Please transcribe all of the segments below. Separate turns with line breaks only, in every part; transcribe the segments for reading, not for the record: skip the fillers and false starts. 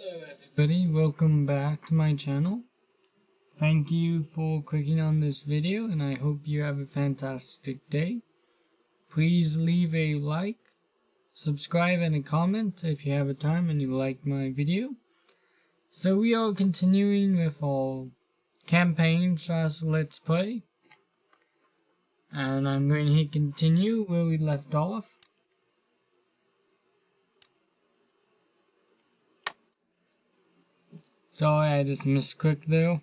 Hello everybody, welcome back to my channel. Thank you for clicking on this video and I hope you have a fantastic day. Please leave a like, subscribe and a comment if you have a time and you like my video. So we are continuing with our campaign / let's play. And I'm going to hit continue where we left off. Sorry, I just misclicked there.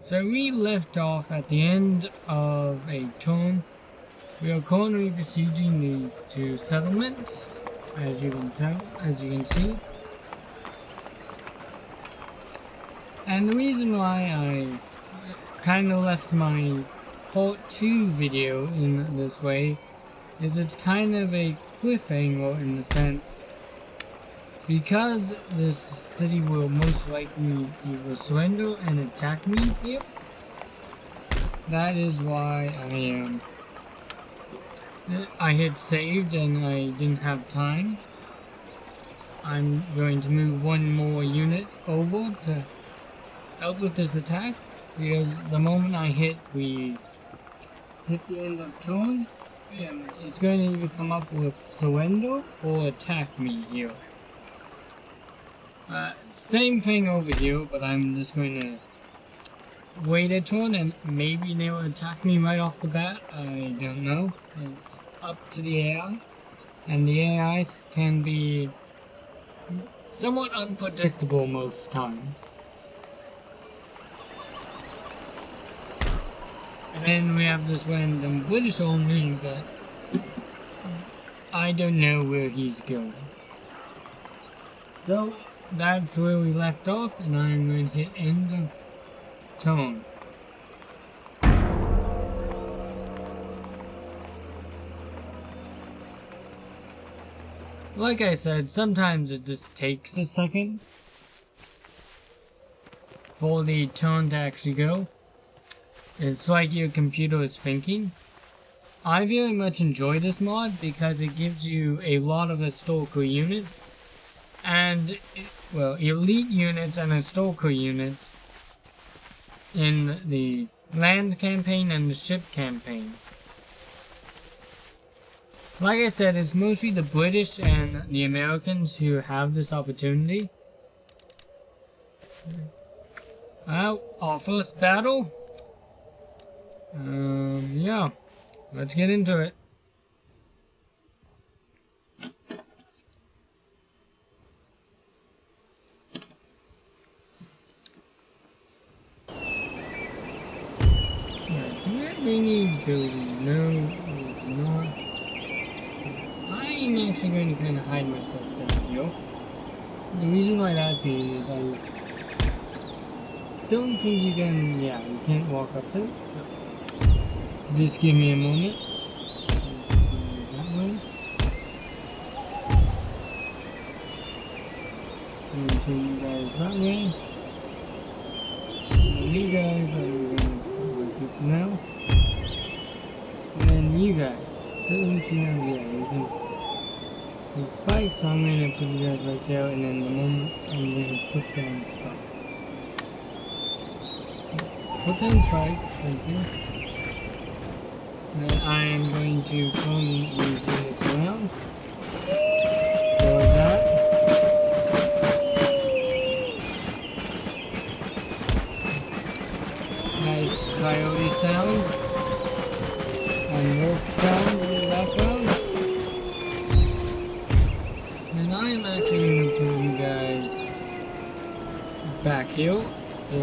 So we left off at the end of a turn. We are currently besieging these two settlements, as you can see. And the reason why I kind of left my part 2 video in this way is it's kind of a cliffhanger in the sense, because this city will most likely either surrender and attack me here. That is why I hit saved and I didn't have time. I'm going to move one more unit over to help with this attack, because the moment I hit the end of turn, it's going to either come up with surrender or attack me here. Same thing over here, but I'm just going to wait a turn and maybe they will attack me right off the bat. I don't know. It's up to the AI, and the AIs can be somewhat unpredictable most times. And then we have this random British army, but I don't know where he's going. So that's where we left off, and I'm going to hit end of turn. Like I said, sometimes it just takes a second for the turn to actually go. It's like your computer is thinking. I very much enjoy this mod because it gives you a lot of historical units and, well, elite units and historical units in the land campaign and the ship campaign. Like I said, it's mostly the British and the Americans who have this opportunity. Our first battle. Yeah, let's get into it. Ringing building, no, it's not. I'm actually going to kind of hide myself down here. The reason why that is I don't think you can, you can't walk up there, so just give me a moment. That way. And show you guys that way. And you guys are going to go for now. And then you guys, you can do spikes, so I'm going to put you guys right there, and then the moment I'm going to put down spikes. Put down spikes, thank you. Then I'm going to turn these units around. Go like that. Nice coyote sound. And wolf sound in the background. And I'm actually going to put you guys back here. So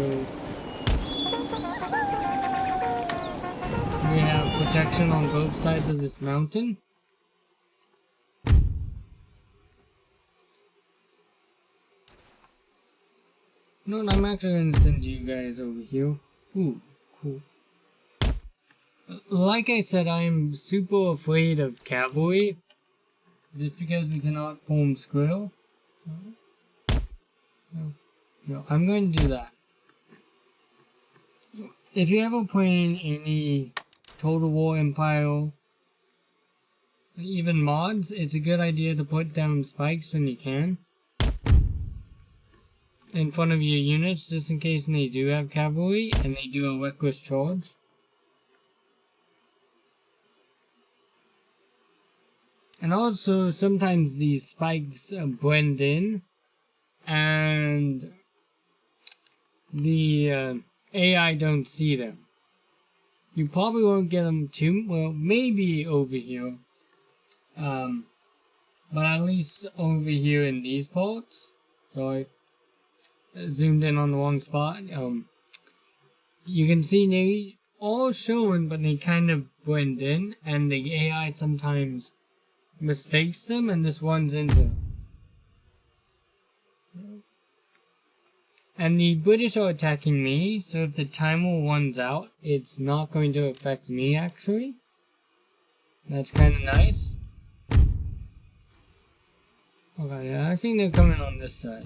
we have protection on both sides of this mountain. No, I'm actually going to send you guys over here. Ooh, cool. Like I said, I'm super afraid of cavalry, just because we cannot form square. So, I'm going to do that. If you're ever playing any Total War Empire, even mods, it's a good idea to put down spikes when you can in front of your units, just in case they do have cavalry and they do a reckless charge. And also, sometimes these spikes blend in, and the AI don't see them. You probably won't get them too well, maybe over here, but at least over here in these parts. Sorry, zoomed in on the wrong spot. You can see they all showing, but they kind of blend in, and the AI sometimes mistakes them, and this runs into them. And the British are attacking me, so if the timer runs out, it's not going to affect me actually. That's kind of nice. Okay, yeah, I think they're coming on this side.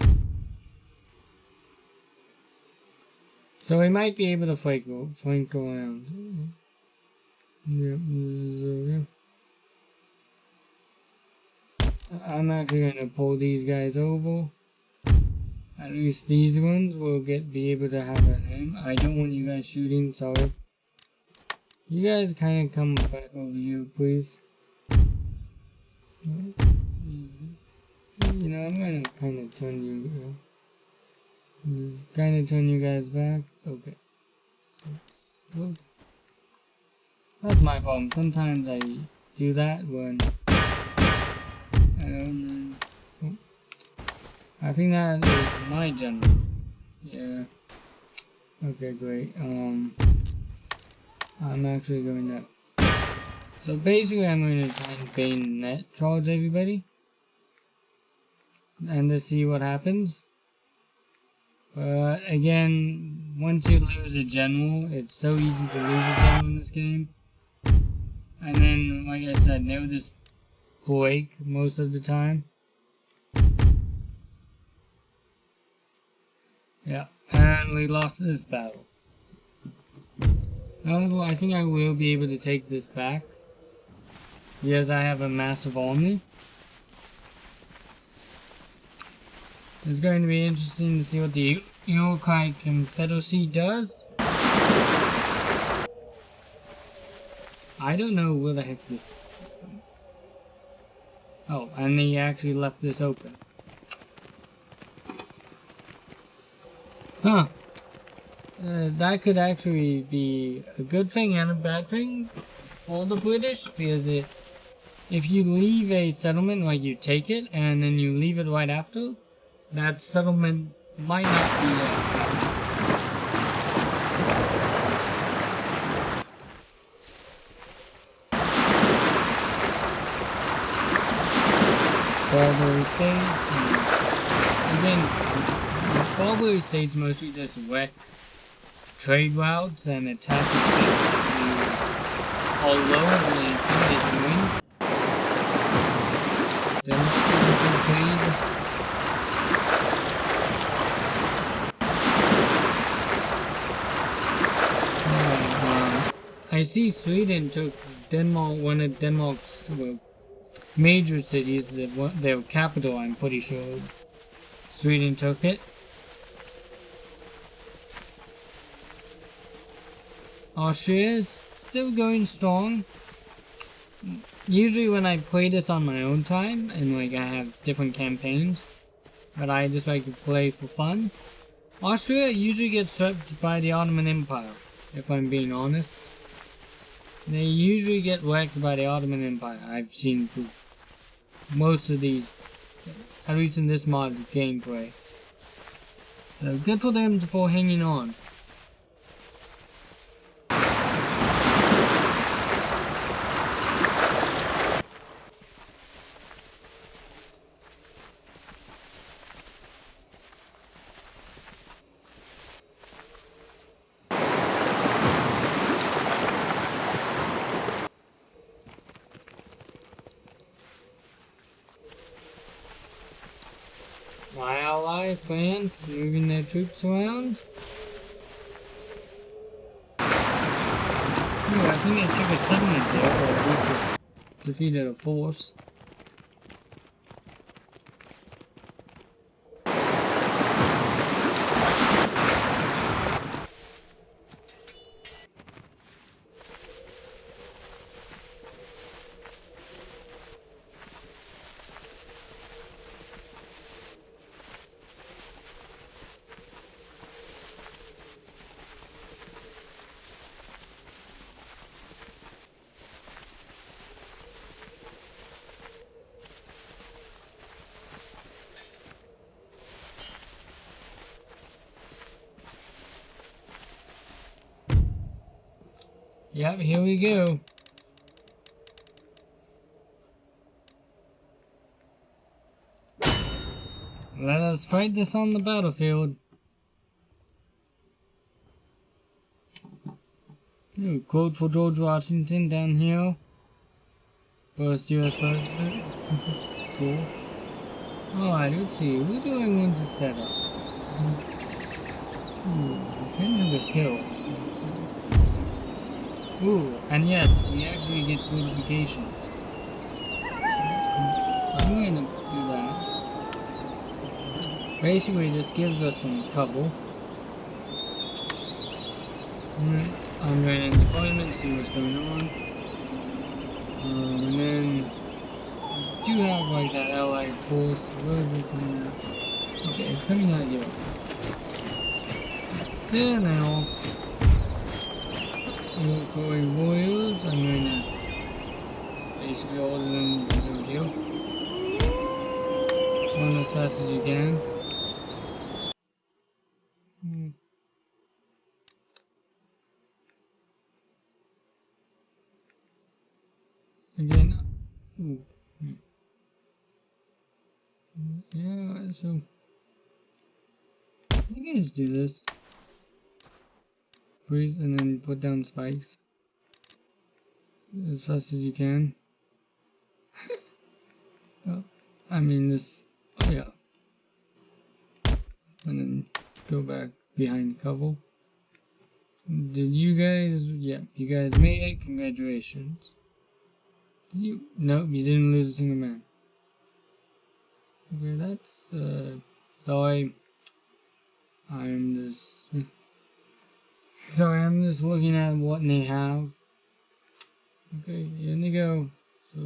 So we might be able to flank around. Yep, I'm actually going to pull these guys over. At least these ones will be able to have a aim. I don't want you guys shooting, sorry. You guys kind of come back over here, please. You know, I'm gonna kind of turn you. Kind of turn you guys back. Okay. Well, that's my problem. Sometimes I do that when. I think that is my general. Yeah. Okay, great. I'm actually going to. So basically, I'm going to try and bayonet charge everybody, and to see what happens. But again, once you lose a general, it's so easy to lose a general in this game. And then, like I said, they'll just break most of the time. Yeah, and we lost this battle. However, I think I will be able to take this back, because I have a massive army. It's going to be interesting to see what the Iroquois Confederacy does. I don't know where the heck this... Oh, and they actually left this open. Huh. That could actually be a good thing and a bad thing for the British, because if you leave a settlement, like you take it, and then you leave it right after, that settlement might not be as happy. Barbary states, and again, Barbary states mostly just wreck trade routes and attack the ships you are lower than they think they're doing. They're not able to trade. I see Sweden took Denmark, one of Denmark's major cities, their capital, I'm pretty sure. Sweden took it. Austria is still going strong. Usually when I play this on my own time, and like I have different campaigns, but I just like to play for fun, Austria usually gets swept by the Ottoman Empire, if I'm being honest. They usually get wrecked by the Ottoman Empire. I've seen through most of these, at least in this mod gameplay. So good for them for hanging on. My ally, France, moving their troops around. Ooh, I think they took a settlement there, or at least defeated a force. Yep, here we go. Let us fight this on the battlefield. Ooh, quote for George Washington down here. First US president. Cool. Alright, let's see. Who do I want to set up? Ooh, kind of a hill. Ooh, and yes, we actually get fortifications. I'm going to do that. Basically, this gives us some cover. I'm going to deployment, see what's going on. And then we do have like that allied force. Where is it coming out? Okay, it's coming out here. There now. Iroquois warriors, I'm going to basically order them to go here. Run as fast as you can. Again, ooh. Yeah, so you can just do this. Freeze and then put down spikes as fast as you can. Oh, I mean this, oh yeah. And then go back behind cover. Did you guys, yeah, you guys made it, congratulations. Nope, you didn't lose a single man. Okay, that's, so I'm just looking at what they have. Okay, here they go. So,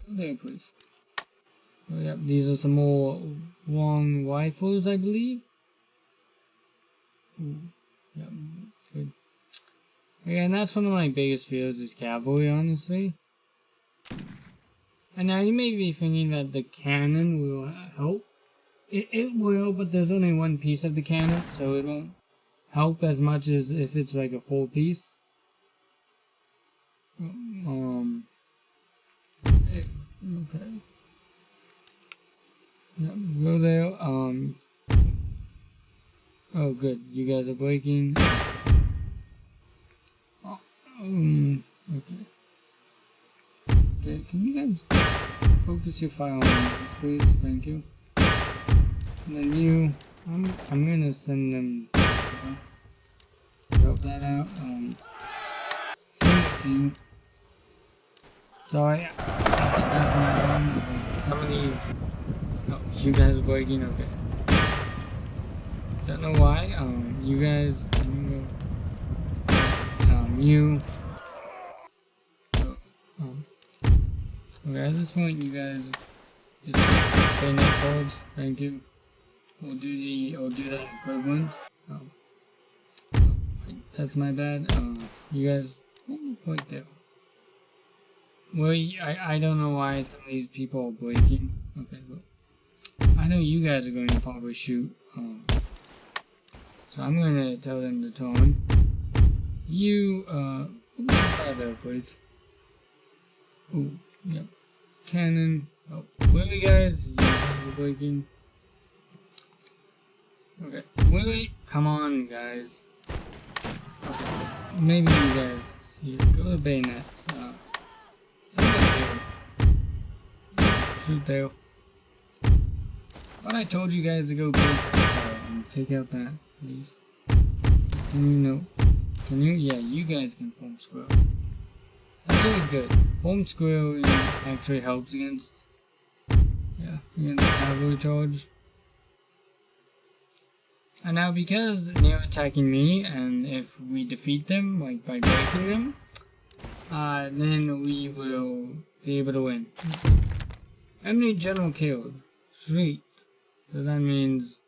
there please. Oh, yep, these are some more long rifles, I believe. Ooh, yep, good. Yeah, and that's one of my biggest fears is cavalry, honestly. And now you may be thinking that the cannon will help. It will, but there's only one piece of the cannon, so it won't help as much as if it's like a full piece. Okay. Yep, go there. Oh, good. You guys are breaking. Oh, okay. Okay, can you guys focus your fire on this, please? Thank you. And then you, I'm gonna send them. Drop that out. Send it to you. Sorry, I think that's my wrong. Some of these. Oh, you guys are breaking. Okay. Don't know why. You guys. You. Okay, at this point, you guys just pay net cards. Thank you. We'll do that equivalent. That's my bad. You guys, right there. Well, I don't know why some of these people are breaking. Okay, look. I know you guys are going to probably shoot. So I'm going to tell them to turn. You, fire there, please. Ooh, yep. Cannon. Oh, really, guys? You guys are breaking. Okay, really? Come on, guys. Okay, maybe you guys. Go to bayonets. Shoot there. But I told you guys to go big and take out that, please. Can you know? Can you? Yeah, you guys can form square. It's always good. Form Squirrel actually helps against cavalry charge. And now because they're attacking me, and if we defeat them, like by breaking them, then we will be able to win. Enemy general killed. Sweet. So that means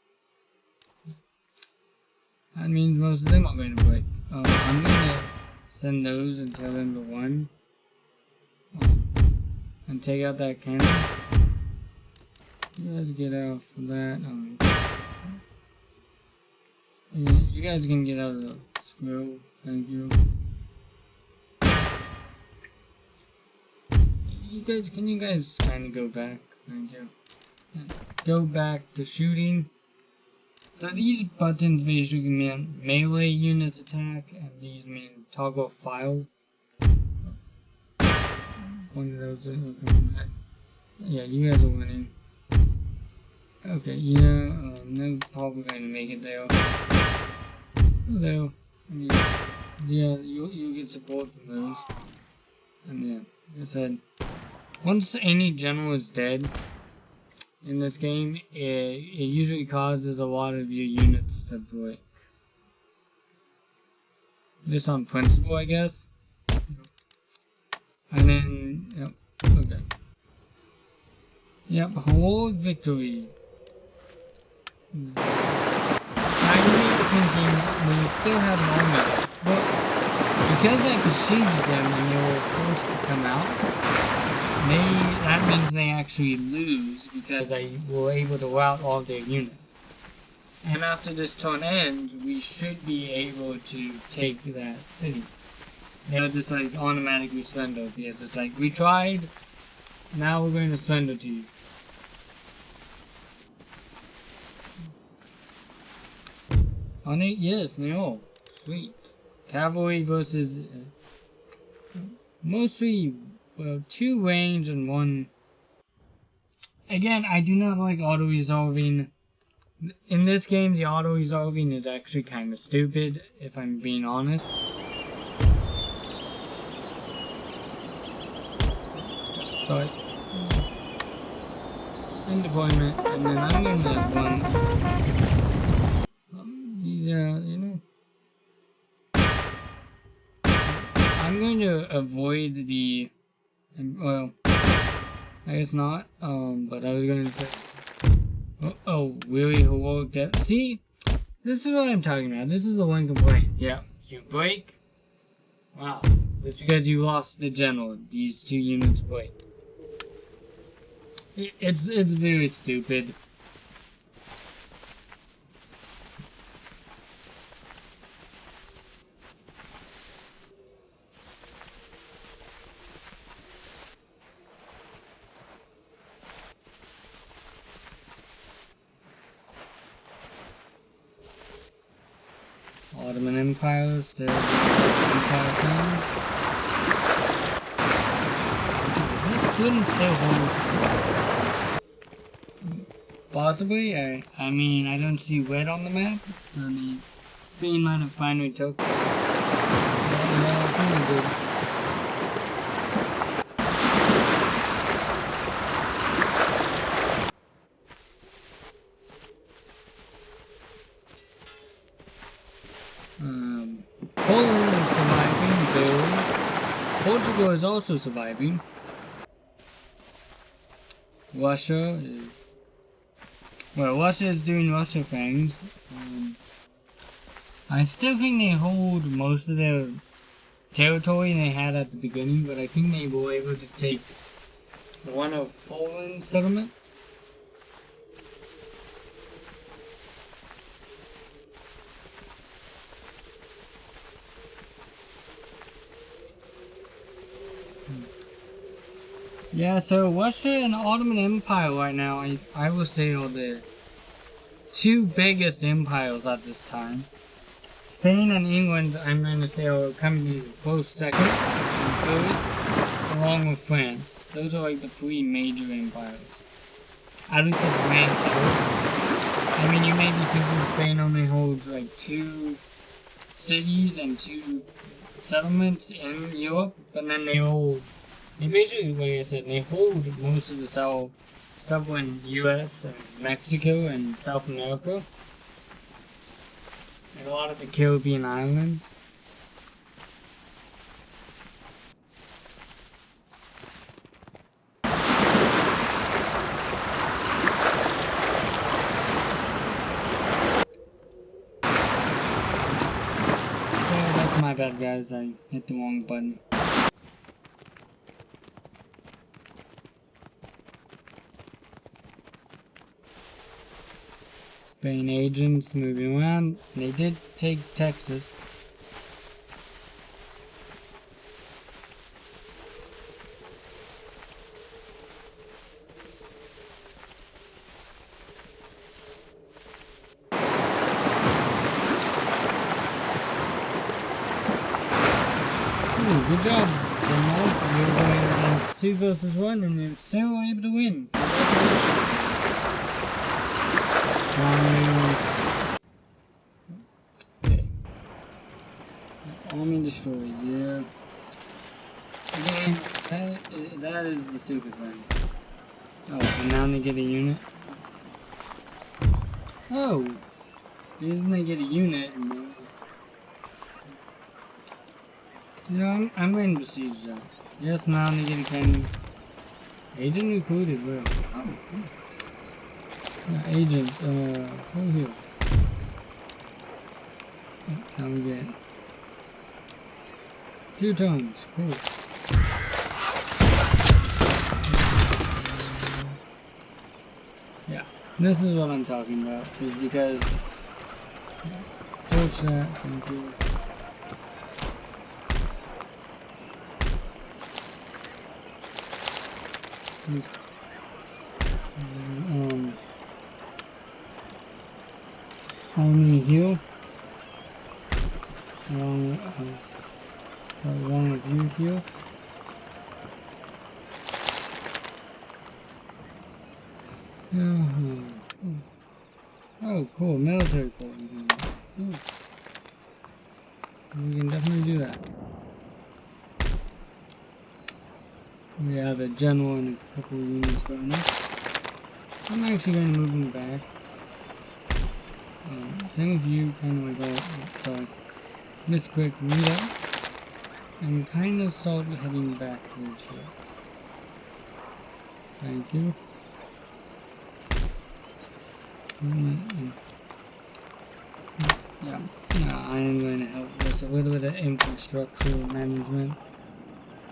most of them are going to break. I'm going to send those and tell them to run. And take out that cannon. You guys get out for that. Yeah, you guys can get out of the squirrel. Thank you. Can you guys kind of go back? Thank you. Yeah. Go back to shooting. So these buttons basically mean melee units attack, and these mean toggle file. One of those. Okay. Yeah, you guys are winning. Okay, yeah, they're probably going to make it there. Although, yeah, you'll get support from those. And yeah, like I said, once any general is dead in this game, it usually causes a lot of your units to break. Just on principle, I guess. And then, yep, okay. Yep, heroic victory. I remember thinking we still have an army, but because I besieged them and they were forced to come out, that means they actually lose because I were able to rout all their units. And after this turn ends, we should be able to take that city. They'll just like automatically surrender because it's like, we tried, now we're going to surrender to you. On 8, yes, no. Sweet. Cavalry versus mostly, well, 2 range and 1. Again, I do not like auto-resolving. In this game, the auto-resolving is actually kind of stupid, if I'm being honest. Sorry. End deployment, and then I'm going to run. You know, I'm going to avoid the, well, I guess not, but I was going to say, oh, really heroic death. See, this is what I'm talking about. This is the one complaint. Yeah, you break. Wow, it's because you lost the general. These 2 units break. It's very stupid. Ottoman Empire, still Empire thing. This couldn't still hold. Possibly, I mean, I don't see red on the map, so the Spain might have finally took. Yeah, pretty good. Poland is surviving, barely. Portugal is also surviving. Russia is... Well, Russia is doing Russia things. I still think they hold most of their territory they had at the beginning, but I think they were able to take one of Poland's settlements. Yeah, so Russia and Ottoman Empire right now, I will say are the 2 biggest empires at this time. Spain and England, I'm going to say, are coming in close second and third, along with France. Those are like the 3 major empires. At least if France holds. I mean, you may be thinking Spain only holds like 2 cities and 2 settlements in Europe, but then they basically, like I said, they hold most of the southern U.S. and Mexico and South America, and a lot of the Caribbean islands. My bad, guys, I hit the wrong button. Spain agents moving around. They did take Texas. Good job, General. You were going against 2 versus 1 and you're still able to win. Army destroyed, yeah. Again, that is the stupid thing. Oh, and now they get a unit? Oh! Reason they get a unit. You know, I'm going to besiege that. Yes, now they get a cannon. Agent recruited, where? Oh, cool. Yeah, agent, over here. Now we get 2 tones, cool. Yeah, this is what I'm talking about, is because... Torch that, thank you. Army heal. Along with you heal. Oh, cool, military corps. We can definitely do that. We have a general and a couple of units going up. I'm actually going to move them back. Same with you, kind of like, sorry. Just quick read up. And kind of start heading back towards here. Thank you. Yeah, I am going to help with a little bit of infrastructure management.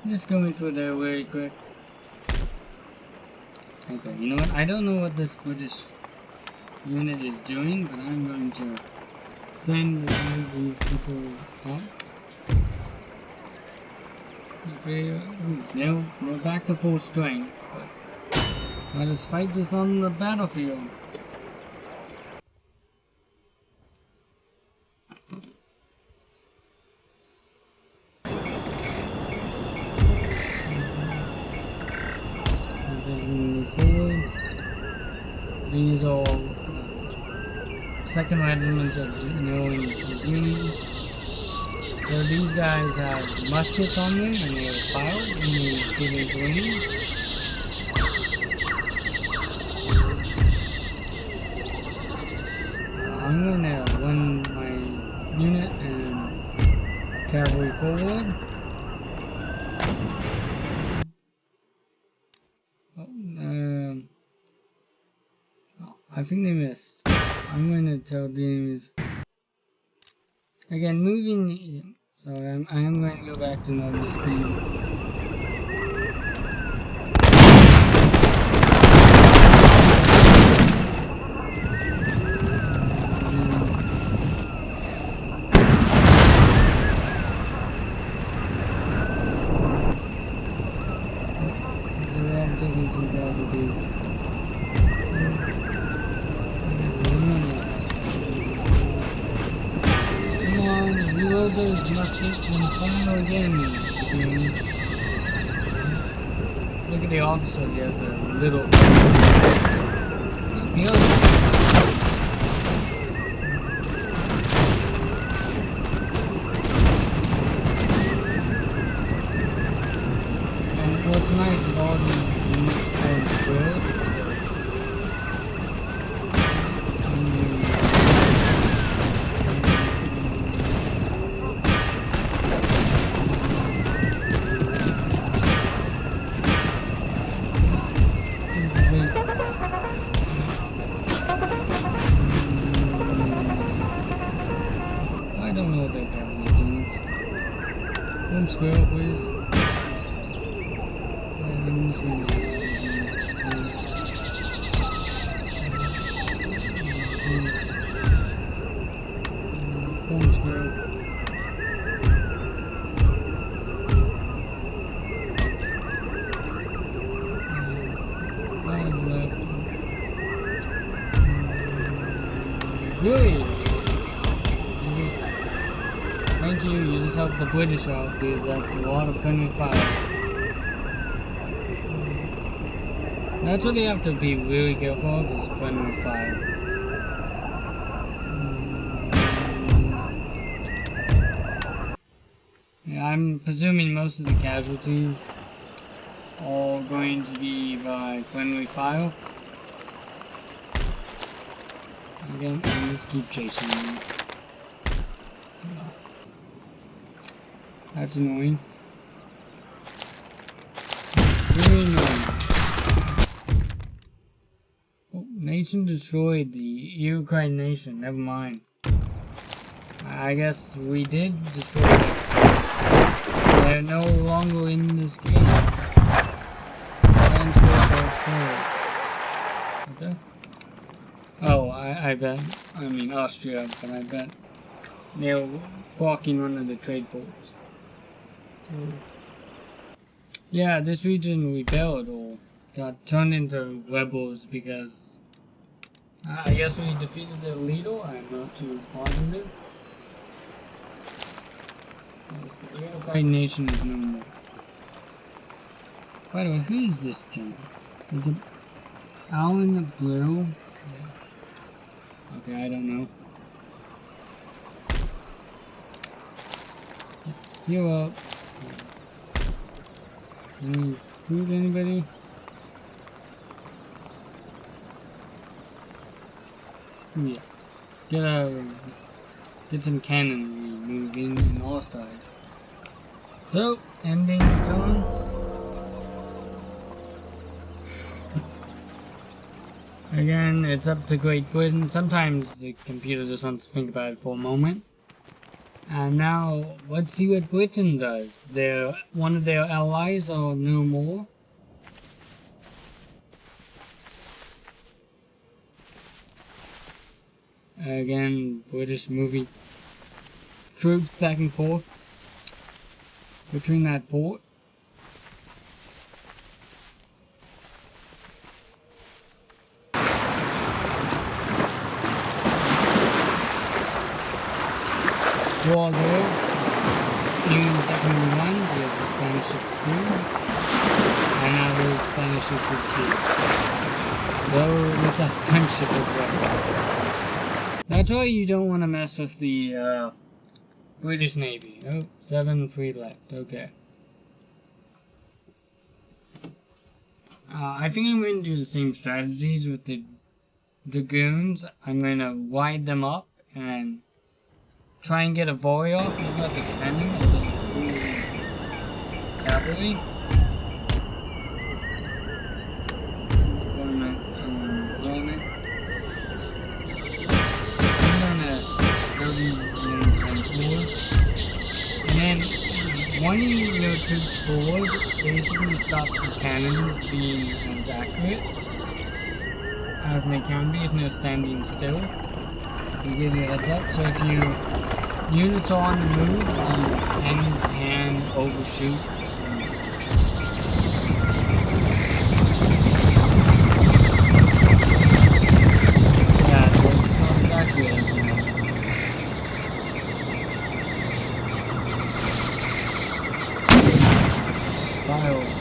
Just going through there very quick. Okay, you know what? I don't know what this British unit is doing, but I'm going to send these people up. Okay, now we're back to full strength. But let us fight this on the battlefield. These are second regiments of Maryland Dragoons. So these guys have muskets on them and they are fired and they give it range. I'm going to run my unit and cavalry forward. I think they missed. I'm going to tell the enemies. Again, moving. So I am going to go back to normal speed. I'm taking too bad to do. Those muskets and fire again. Look at the officer, he has a little. The other. I don't know what they're probably doing. Home squirrel, please. Home squirrel. Five left. Really? Thank you, you just helped the British out because that's a lot of friendly fire. That's what you have to be really careful of, is friendly fire. Yeah, I'm presuming most of the casualties are going to be by friendly fire. Again, I'll just keep chasing them. That's annoying. Really annoying. Oh, nation destroyed. The Iroquois nation. Never mind. I guess we did destroy it. They're no longer in this game. Okay. Oh, I bet. I mean Austria, but I bet they're blocking one of the trade ports. Yeah, this region rebelled or got turned into rebels because I guess we defeated their leader. I'm not too positive. The Iroquois nation is no more. By the way, who is this general? Is it Alan Blue? Okay, I don't know. Heal up. Any food, anybody? Yes. Get some cannonry moving on all sides. So, ending zone. Again, it's up to Great Britain. Sometimes the computer just wants to think about it for a moment. And now, let's see what Britain does. One of their allies are no more. Again, British moving troops back and forth between that port. War there, in Second One, there's the Spanish ship's crew, and now there's Spanish ship's crew. So, with that French ship as well. That's why you don't want to mess with the British Navy. Oh, 7 free left, okay. I think I'm going to do the same strategies with the Dragoons. I'm going to wide them up and try and get a volley off. Maybe not the cannon against the cavalry. Blowing it. I'm gonna throw these forward. And then when your troops forward, basically stops the cannons being as accurate as they can be if they're standing still. To give you a heads up, so if units are on the move, the cannons can overshoot. Yeah, so it's not exactly as you know. Fire.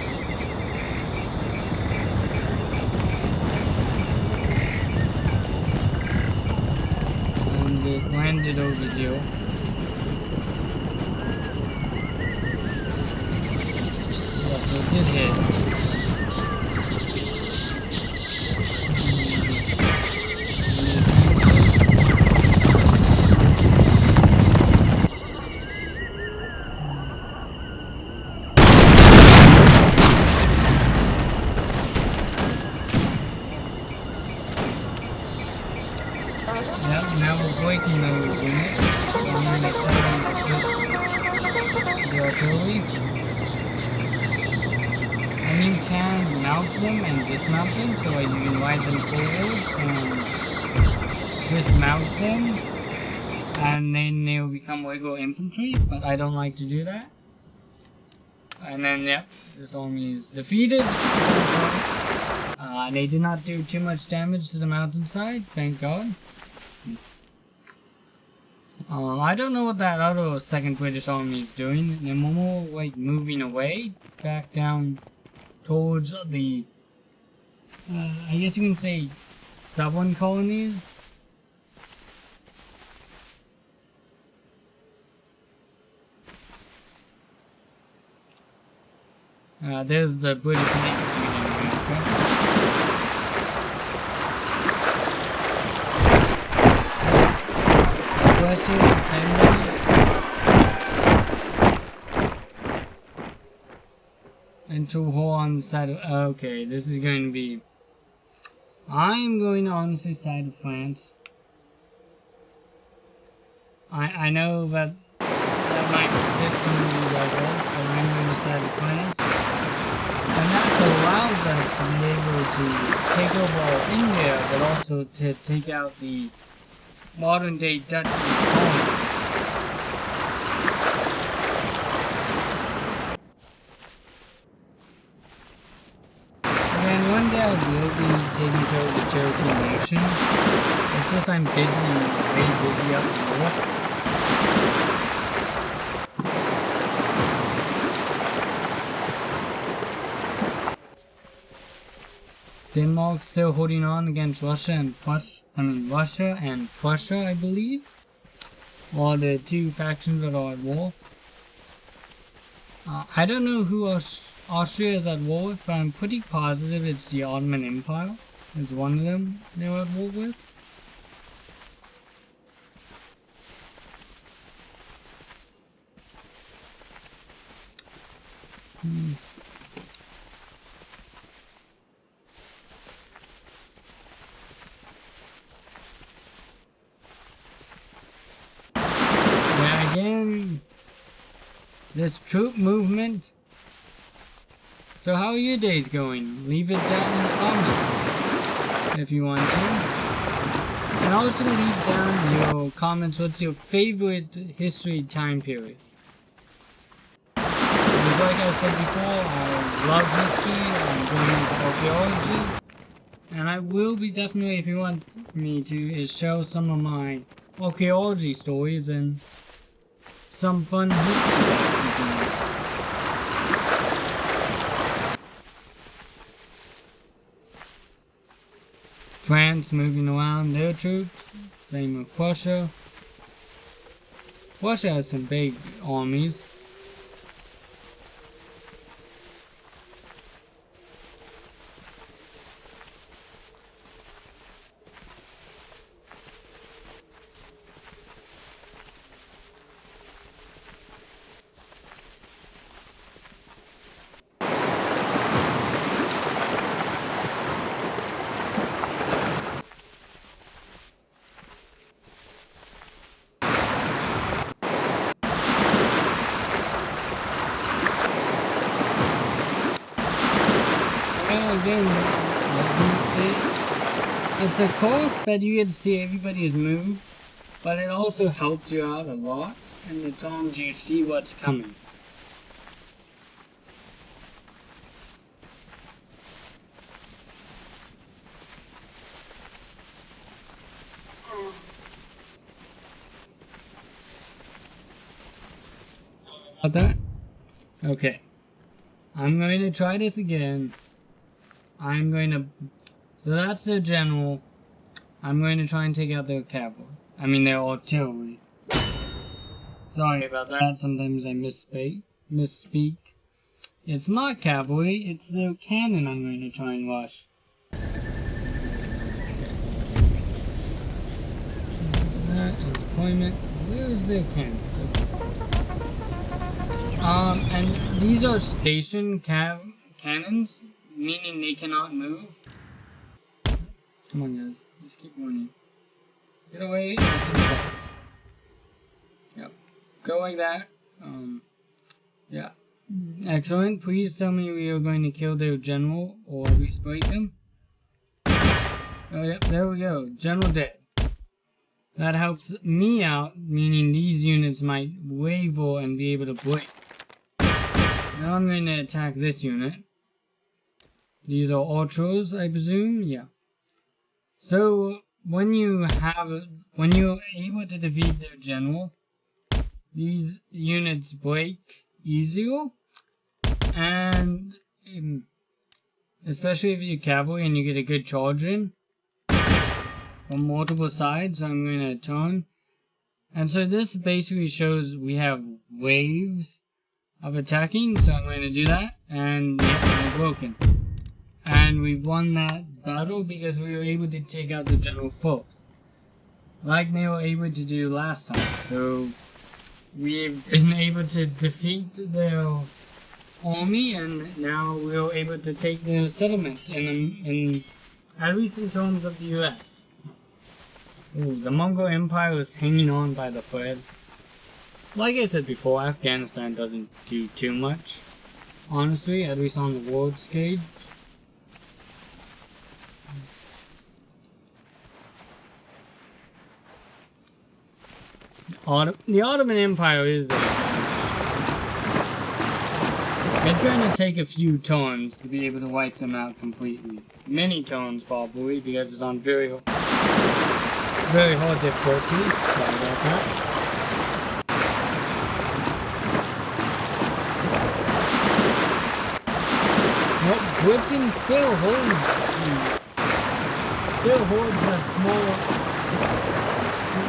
It landed over here. Yeah, so it did hit. Yep, now we're breaking those units. So I'm gonna tell them to switch to the artillery. And you can mount them and dismount them, so like you can ride them forward and dismount them, and then they will become regular infantry, but I don't like to do that. And then, yep, this army is defeated. They did not do too much damage to the mountainside, thank God. I don't know what that other second British army is doing. They're more like moving away, back down towards the, I guess you can say, southern colonies. There's the British Navy in America. Into hole on the side of, okay, this is going to be, I'm going to honestly side of France. I know that might piss some of you guys off, but I'm going to side of France. And that allows us to be able to take over all India, but also to take out the modern day Dutch colony. And one day I will be taking care of the Cherokee Nation. It's just I'm busy, way busy up north. Denmark's still holding on against Russia and Prussia, I believe, are the two factions that are at war. I don't know who Austria is at war with, but I'm pretty positive it's the Ottoman Empire. Is one of them they're at war with. Yeah, again, this troop movement. So how are your days going? Leave it down in the comments if you want to. And also leave down your comments what's your favorite history time period. Because like I said before, I love history, I'm going into archaeology. And I will be definitely, if you want me to, is show some of my archaeology stories and some fun history that you can. France moving around their troops, same with Prussia. Russia has some big armies. Again, it's a cost that you get to see everybody's move, but it also helps you out a lot, and it tells you see what's coming. About that? Okay. I'm going to try this again. So that's their general. I'm going to try and take out their cavalry. I mean their artillery. Sorry about that, sometimes I misspeak. It's not cavalry, it's their cannon I'm going to try and rush. That is deployment. Where is their cannon? And these are station cannons, meaning they cannot move. Come on guys, just keep running. Get away. Yep. Go like that. Yeah. Excellent. Please tell me we are going to kill their general, or at least break them. Oh, yep, there we go. General dead. That helps me out, meaning these units might waver and be able to break. Now I'm going to attack this unit. These are ultras, I presume? Yeah. So, when you're able to defeat their general, these units break easier, and especially if you're cavalry and you get a good charge in from multiple sides. So I'm going to turn, and so this basically shows we have waves of attacking, so I'm going to do that, and yep, they're broken. And we've won that battle because we were able to take out the general first, like they were able to do last time. So we've been able to defeat their army, and now we're able to take their settlement, in at least in terms of the US. Ooh, the Mongol Empire is hanging on by the thread. Like I said before, Afghanistan doesn't do too much, honestly, at least on the world stage. The Ottoman Empire is it's going to take a few turns to be able to wipe them out completely. Many turns probably, because it's on very hard difficulty. Sorry about that. Well, Britain still holds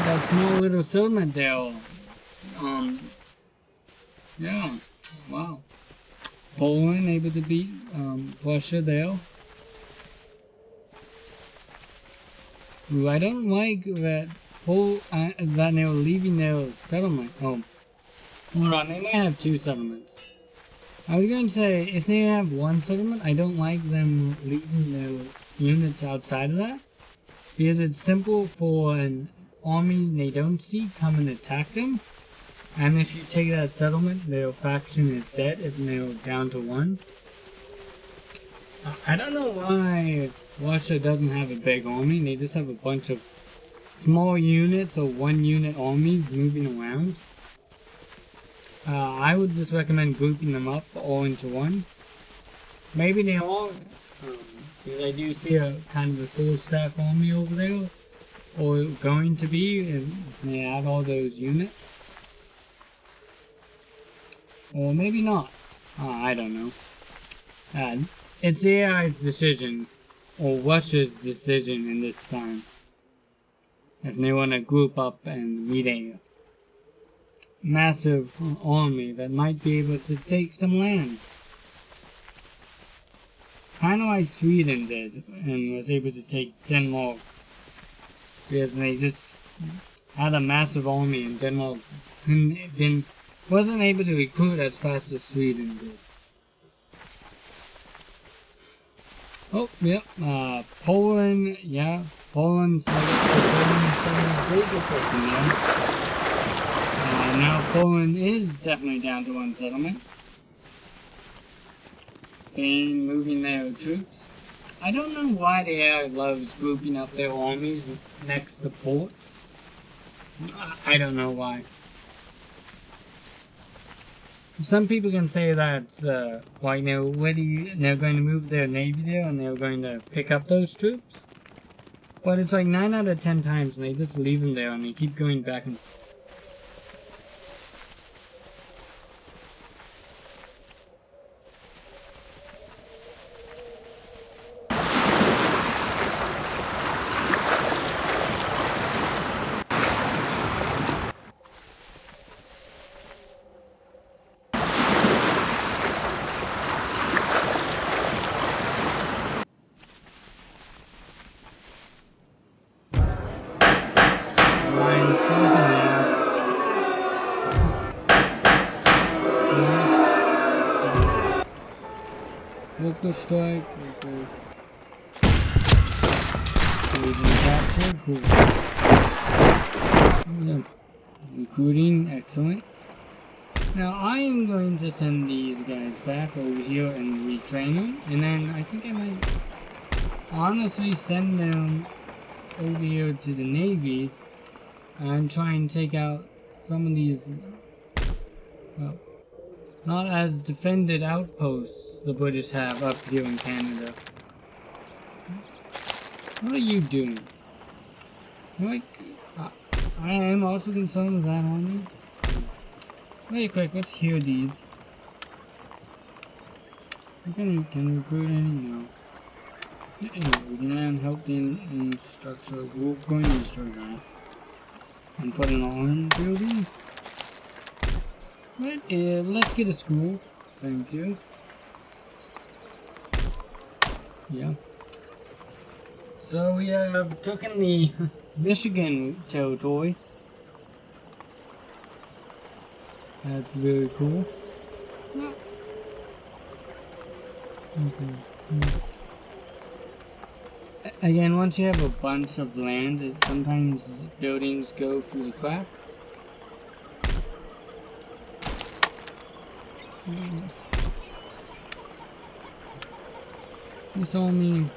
that small little settlement there. Yeah, wow. Poland able to beat Russia there. Ooh, I don't like that that they were leaving their settlement. Oh, hold on, they might have two settlements. I was going to say, if they have one settlement, I don't like them leaving their units outside of that, because it's simple for an army they don't see come and attack them, and if you take that settlement, their faction is dead if they're down to one. I don't know why Russia doesn't have a big army. They just have a bunch of small units or one unit armies moving around. I would just recommend grouping them up all into one. Maybe they are, because I do see a kind of a full stack army over there, or going to be, if they add all those units. Or maybe not. I don't know. It's AI's decision, or Russia's decision in this time, if they want to group up and meet a massive army that might be able to take some land. Kind of like Sweden did, and was able to take Denmark, because they just had a massive army, and Denmark wasn't able to recruit as fast as Sweden did. Oh, yep, Poland, yeah, Poland's, like I said, Poland's big difference there. Now Poland is definitely down to one settlement. Spain moving their troops. I don't know why the AI loves grouping up their armies next to ports. I don't know why. Some people can say that's like they're going to move their navy there and they're going to pick up those troops. But it's like 9 out of 10 times and they just leave them there and they keep going back and forth. Local strike, Legion captured, cool. Yeah. Recruiting, excellent. Now I am going to send these guys back over here and retrain them, and then I think I might honestly send them over here to the Navy and try and take out some of these, well, not as defended outposts the British have up here in Canada. What are you doing? Like, I am also concerned with that army. Very quick, let's hear these. We can recruit any? No. Anyway, we can help in structure. We're going to destroy that. And put an arm building. Let's get a school. Thank you. Yeah. So we have taken the Michigan territory. That's very cool. Yeah. Okay. Again, once you have a bunch of land, sometimes buildings go through the cracks. You saw me.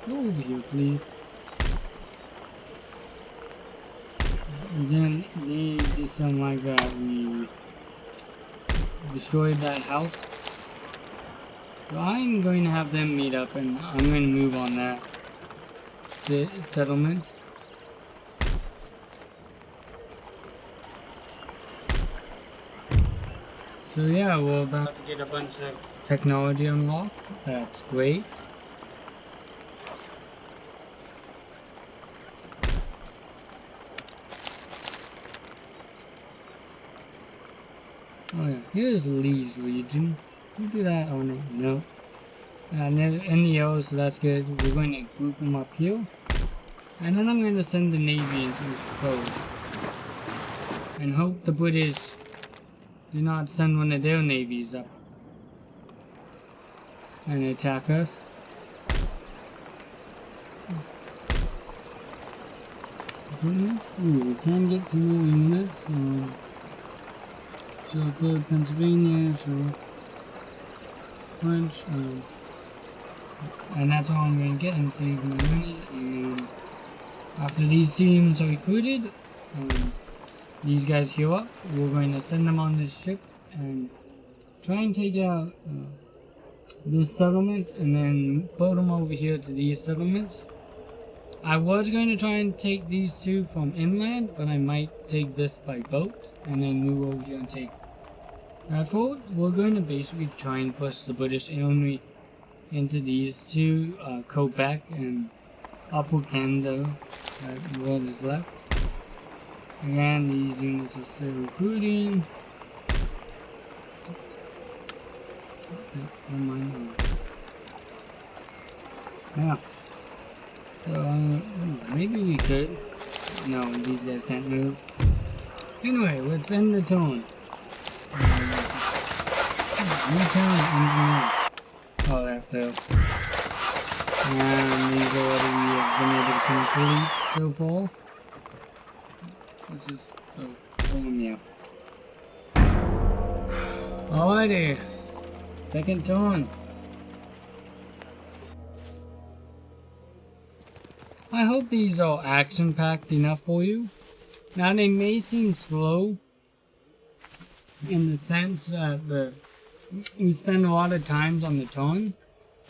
Go over here, please. Again, they just don't like that we destroyed that house. So I'm going to have them meet up, and I'm going to move on that settlement. So yeah, we're about to get a bunch of technology unlocked. That's great. Oh yeah, here's Lee's region. We do that on it? No. And then in the yellow, so that's good. We're going to group them up here. And then I'm going to send the Navy into this code. And hope the British do not send one of their navies up and attack us. Ooh, we can get some more units. So go Pennsylvania, so French, and that's all I'm going to get and save my money. And after these teams are recruited, these guys heal up, we're going to send them on this ship and try and take out this settlement and then boat them over here to these settlements. I was going to try and take these two from inland, but I might take this by boat and then move over here and take that forward. We're going to basically try and push the British Army into these two, Quebec and Upper Canada, what is left. Again, these units are still recruiting. Never mind. Yeah. So, maybe we could. No, these guys can't move. Anyway, let's end the turn. Return engineer. Oh, that failed. And these are what we have been able to complete so far. This is yeah. Alrighty. Second turn. I hope these are action-packed enough for you. Now they may seem slow in the sense that we spend a lot of times on the turn.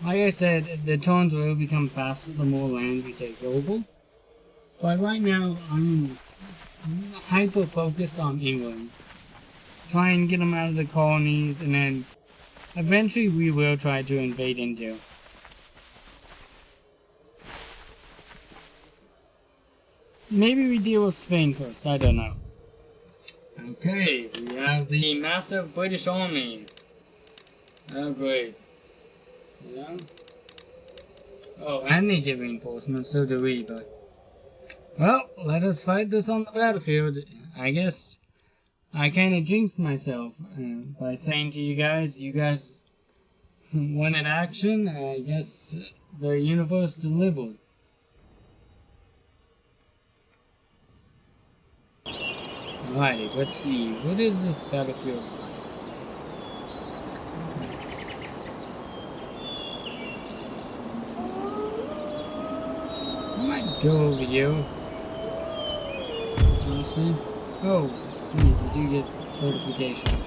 Like I said, the turns will become faster the more land we take over. But right now, I'm hyper-focused on England. Try and get them out of the colonies, and then eventually we will try to invade India. Maybe we deal with Spain first, I don't know. Okay, we have the massive British army. Oh great. Yeah. Oh, and they give reinforcements, so do we, but... Well, let us fight this on the battlefield. I guess I kinda jinxed myself by saying to you guys wanted action. I guess the universe delivered. Alrighty, let's see. What is this battlefield like? I might go over here. Honestly. Oh, sweet, we do get fortification.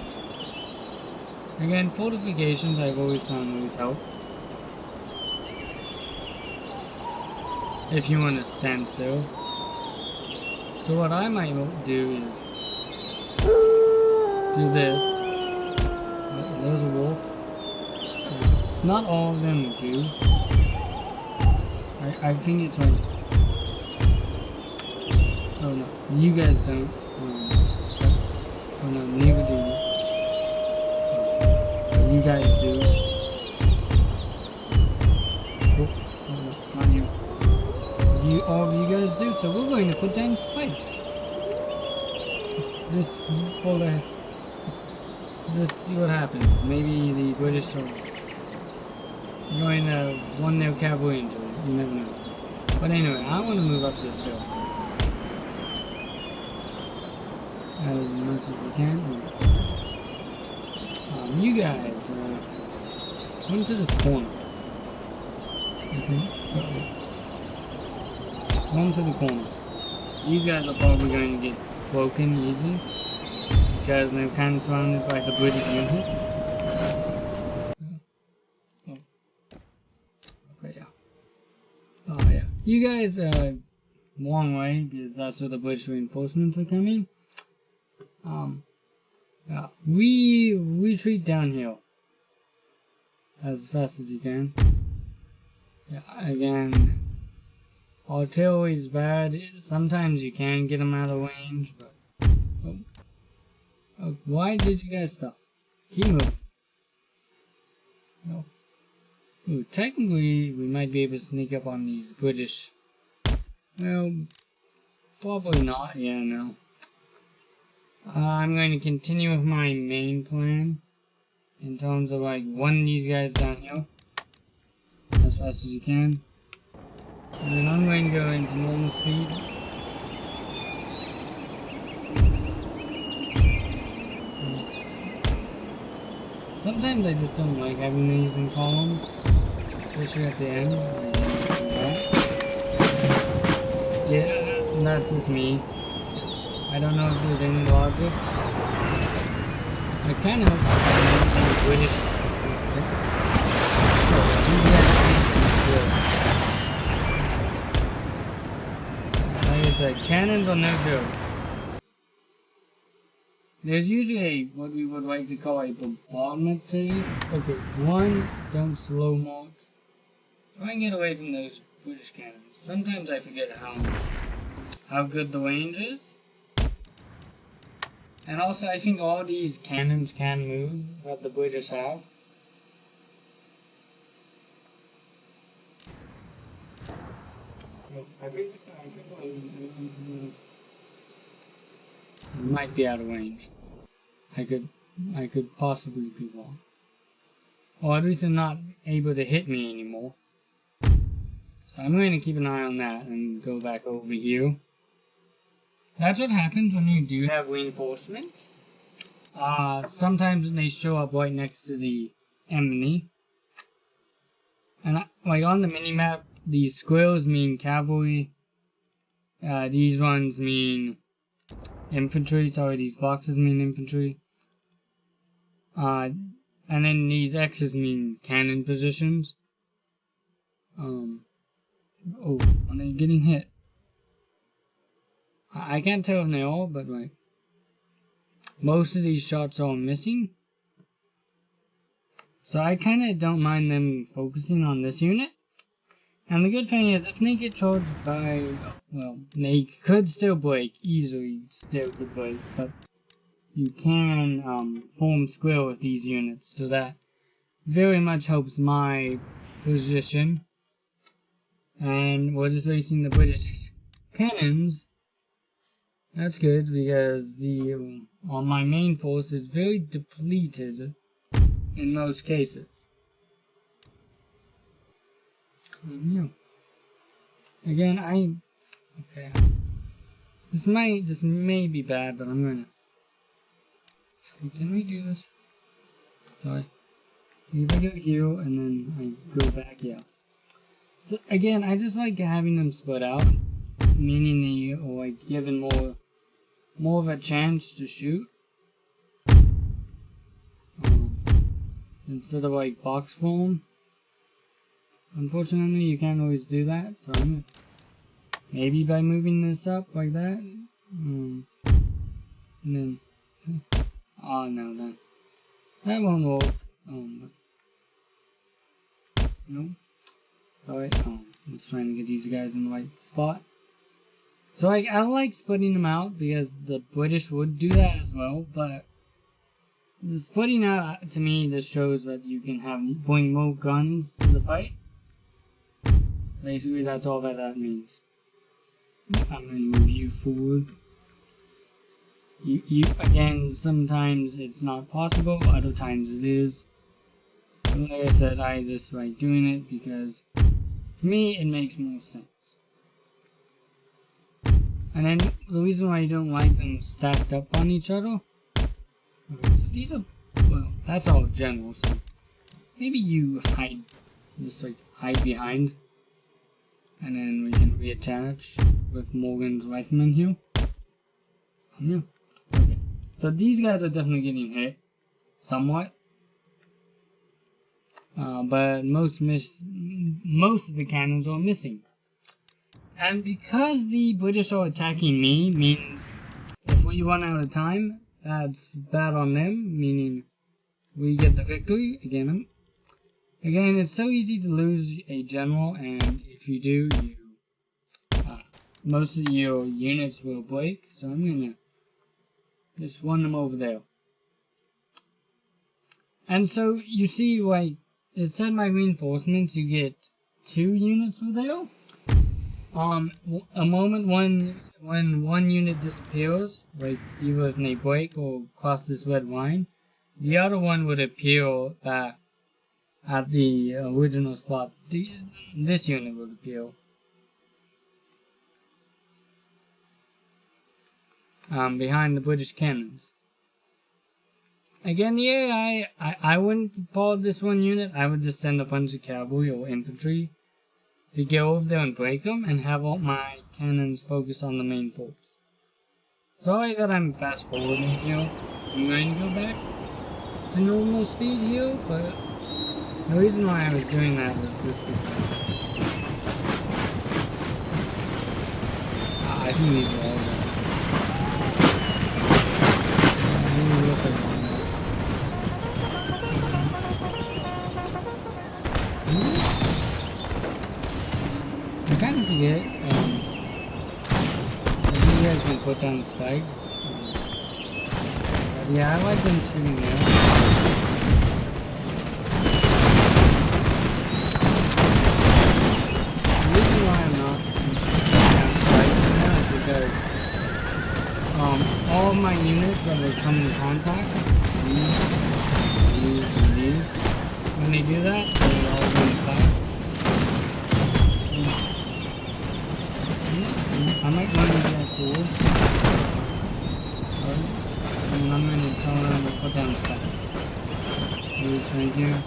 Again, fortifications I've always found always help. If you want to stand still. So what I might do is do this. There's a wolf. Not all of them do. I think it's like... Oh no, you guys don't. Oh no, neither do you. But you guys do. Oh no, not you. All of you guys do, so we're going to put down spikes. Just see what happens. Maybe the British are going to run their cavalry into it. You never know. But anyway, I want to move up this hill as much as we can. You guys, come to this corner. Come to the corner. These guys are probably going to get broken easy because they're kind of surrounded by the British units. Oh. Okay, yeah. Oh yeah. You guys long way because that's where the British reinforcements are coming. Yeah. We retreat downhill as fast as you can. Yeah. Again. Artillery is bad. Sometimes you can get them out of range, but... Oh, why did you guys stop? Keep moving. No. Ooh, technically, we might be able to sneak up on these British. Well, probably not. Yeah, no. I'm going to continue with my main plan in terms of like running these guys downhill as fast as you can. And then I'm going to go into normal speed. Sometimes I just don't like having these in columns, especially at the end. Yeah, that's just me. I don't know if there's any logic. I kind of hope the British. Like I said, cannons are no joke. There's usually what we would like to call a bombardment phase. Okay, one, don't slow march. Try and get away from those British cannons. Sometimes I forget how good the range is. And also I think all these cannons can move that the British have. I think it might be out of range. I could possibly be wrong. Or at least they're not able to hit me anymore. So I'm going to keep an eye on that and go back over here. That's what happens when you do have reinforcements. Sometimes they show up right next to the enemy. And like on the minimap, these squares mean cavalry. These ones mean infantry. Sorry, these boxes mean infantry. And then these X's mean cannon positions. Oh, are they getting hit? I can't tell if they are, but like most of these shots are missing. So I kind of don't mind them focusing on this unit. And the good thing is, if they get charged by, well, they could still break, easily still could break, but you can form square with these units, so that very much helps my position. And we're just facing the British cannons. That's good, because the my main force is very depleted in most cases. Again, okay. This may be bad, but I'm gonna. So can we do this? Sorry. If I go here and then I go back, yeah. So again, I just like having them split out, meaning they are like given more of a chance to shoot. Instead of like box form. Unfortunately, you can't always do that, so I'm gonna, maybe by moving this up like that, and then, oh no, that won't work. No. Alright, just trying to get these guys in the right spot. So I like splitting them out because the British would do that as well, but the splitting out to me just shows that you can bring more guns to the fight. Basically, that's all that means. I'm gonna move you forward. You again, sometimes it's not possible, other times it is. But like I said, I just like doing it because to me it makes more sense. And then the reason why I don't like them stacked up on each other. Okay, so these are, well, that's all general, so maybe you hide, just like hide behind. And then we can reattach with Morgan's rifleman here. Yeah. Okay. So these guys are definitely getting hit. Somewhat. But most of the cannons are missing. And because the British are attacking me, means if we run out of time, that's bad on them, meaning we get the victory. Again, it's so easy to lose a general, and if you do, most of your units will break. So I'm gonna just run them over there. And so you see, like it said, my reinforcements, you get 2 units over there. A moment when one unit disappears, like either if they break or cross this red line, the other one would appear back at the original spot. This unit would appear. Behind the British cannons. Again, yeah, I wouldn't call this one unit. I would just send a bunch of cavalry or infantry to go over there and break them, and have all my cannons focus on the main force. Sorry that I'm fast forwarding here. I'm going to go back to normal speed here, but the reason why I was doing that was just because I think these are all guys. Look at one I kind of forget that you guys can put down the spikes. But yeah, I like them shooting there. The reason why I'm not putting down spikes now is because all of my units that they come in contact, these, and these, when they do that, they all run back. I might run these guys forward. And I'm going to tell them to put down spikes. These right here.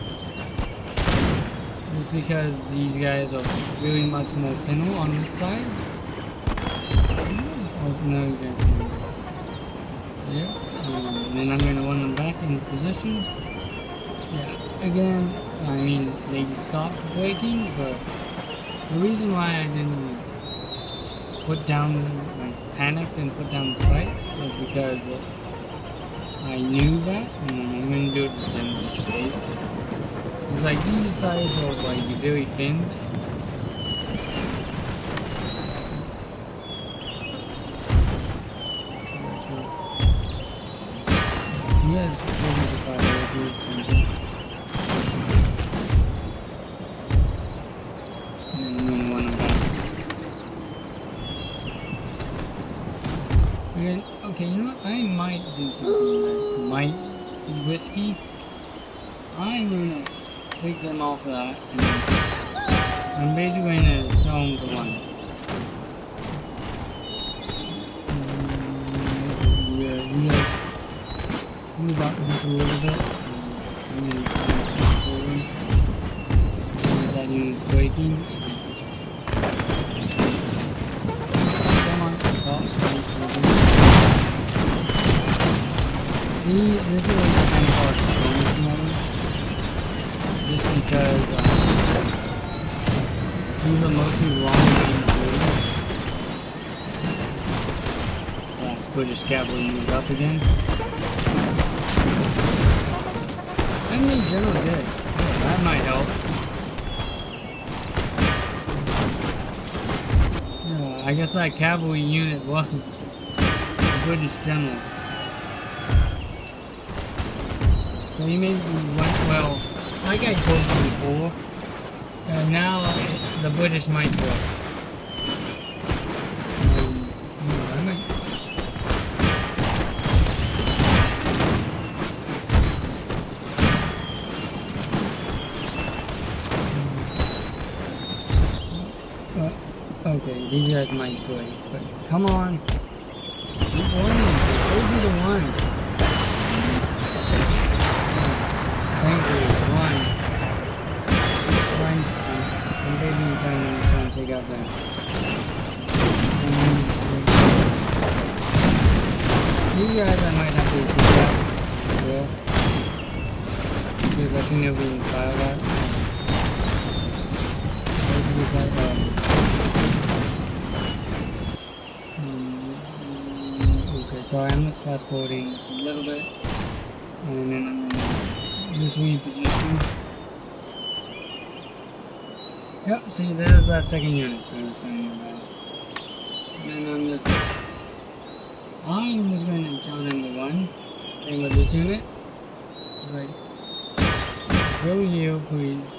Just because these guys are really much more thinner on this side. Oh, no, you guys can do it. Yeah. And then I'm going to run them back into position. Yeah. Again, I mean, they stopped breaking, but the reason why I didn't put down, like, panicked and put down the spikes was because I knew that, and I'm going to do it within this space. It's like these sides are like very thin. So, yes, focus if I do something. And then one of that. Okay, you know what? I might do something that might be risky. I'm gonna take them off of that, and I'm basically gonna tell them to run. just a little bit. I'm going to try forward. That unit's breaking. Come on, stop. See, this is kind of hard to performance mode. Just because these are mostly long range builds. British cavalry moves up again. And the general did. Yeah, that might help. Yeah, I guess that cavalry unit was a British general. So he maybe went well. Like I told you before, now the British might go. Okay, these guys might break, but come on. Keep running. Go be the one. Thank you. One. Fine. I'm taking time to take out that. These guys I might have to take out. Yeah. Because I think they'll be in fire that. Okay, so I'm just fast forwarding this a little bit, and then I'm going to just reposition. Yep, see, there's that second unit I was telling you about. And then I'm just going to tell them to run. Same with this unit. Like, go here, please.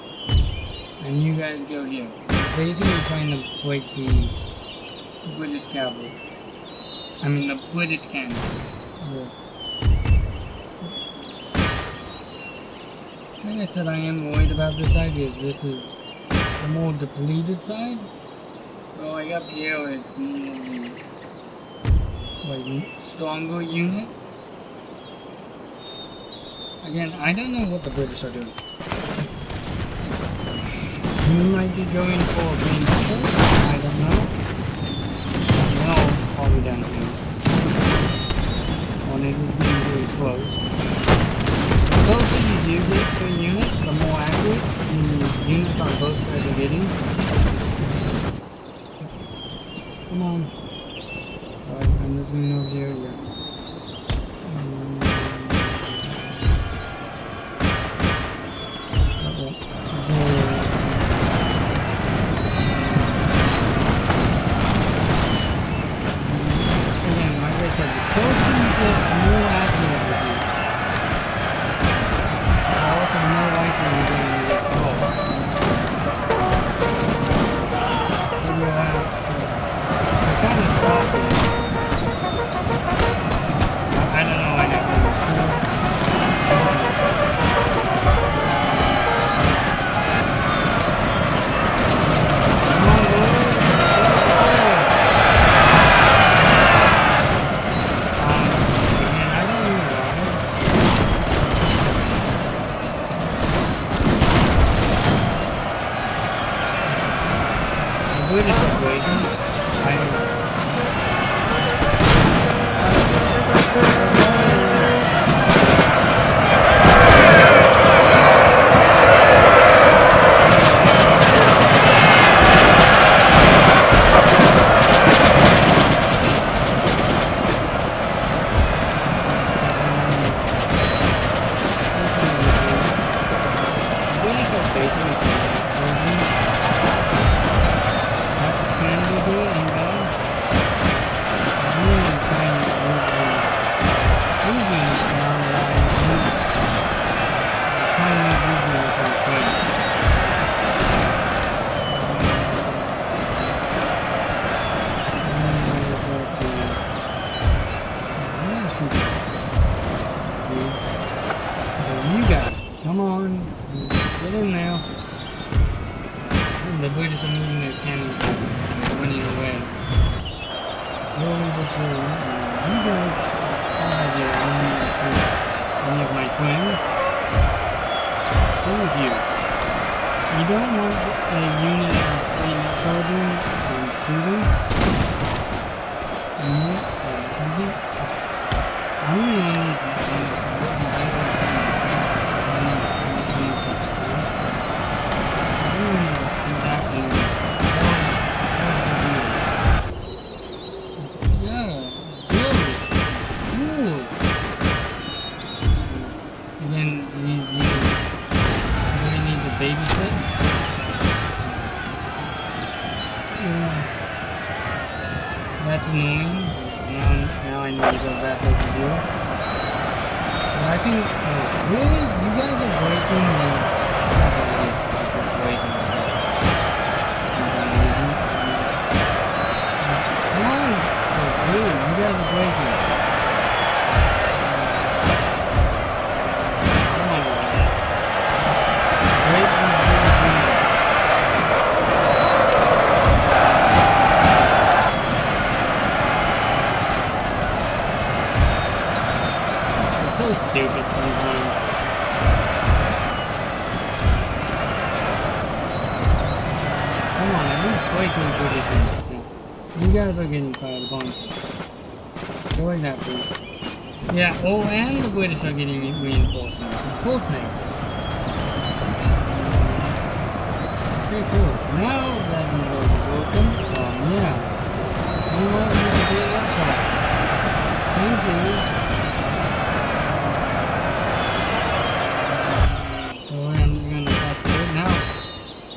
And you guys go here. Basically trying to break the British cavalry. I mean the British cannon. Yeah. Like I said, I am worried about this side because this is the more depleted side. So like up here it's more like stronger unit. Again, I don't know what the British are doing. You might be going for a green apple, I don't know. No, probably down here. Or maybe it's getting really close. The closer you do get to a unit, the more accurate the units on both sides are getting. Come on. Alright, I'm just going over here, yeah. Come on, get in there. The British are moving their cannons, running away. Slowly but surely. You guys, I have your own any of my twins. Thank you. You don't want a unit of 3 soldiers and shooting. I'm gonna use babysit. That's annoying. Now I need to go back over here. But I think, really? You guys are breaking the... Come on! Really, you guys are breaking. Stupid sometimes. Come on, at least play to the British things. You guys are getting fired upon. Go like that, please. Yeah, oh, and the British are getting reinforcements. Of course they are. Okay, cool. Now that the road is broken, yeah. You know what you do that shot. Thank you.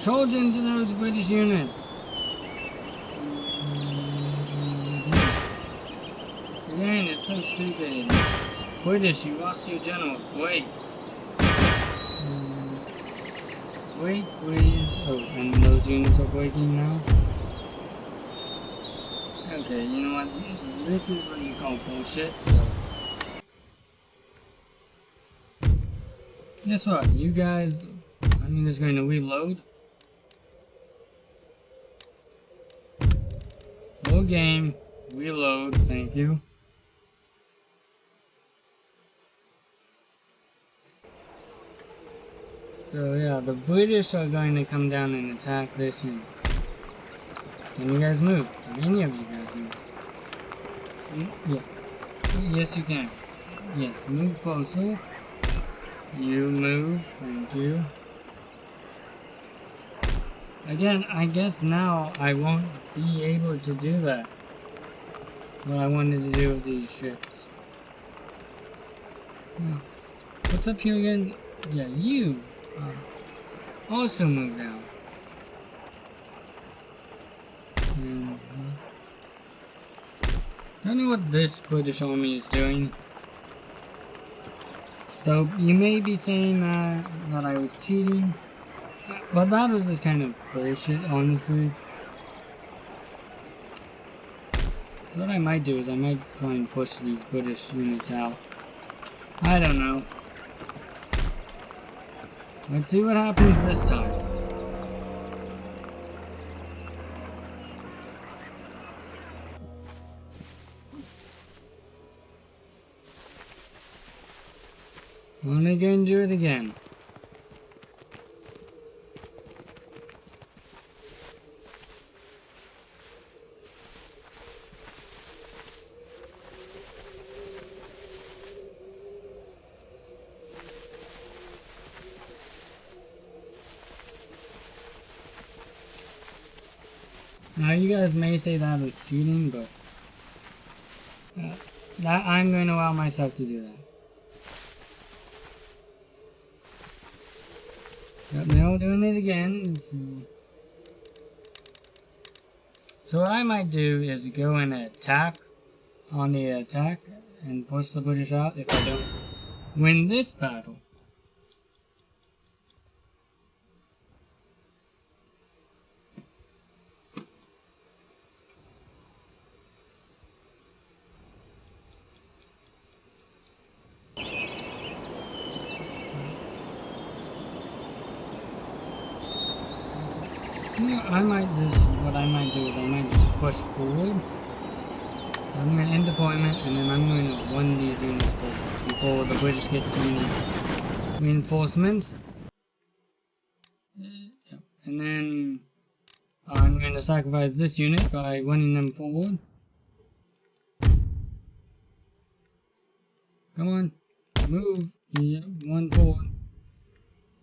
Charge into those British units! Man, it's so stupid. British, you lost your general. Wait. Wait, please. Oh, and those units are breaking now? Okay, you know what? This is what you call bullshit, so... Guess what? You guys... I'm just going to reload. Load game, reload, thank you. So yeah, the British are going to come down and attack this unit. Can you guys move? Can any of you guys move? Yeah. Yes, you can. Yes, move closer. You move, thank you. Again, I guess now I won't be able to do that. What I wanted to do with these ships. What's up here again? Yeah, you also move down. Don't know what this British army is doing. So you may be saying that I was cheating. But that was just kind of bullshit, honestly. So what I might do is I might try and push these British units out. I don't know. Let's see what happens this time. Only going to do it again. Now you guys may say that was cheating, but that I'm going to allow myself to do that. Yep, now doing it again. So what I might do is go and attack on the attack and push the British out if I don't win this battle. What I might do is I might just push forward. I'm going to end deployment and then I'm going to run these units forward. before the British get any reinforcements. And then I'm going to sacrifice this unit by running them forward. Come on, move. Yeah, one forward.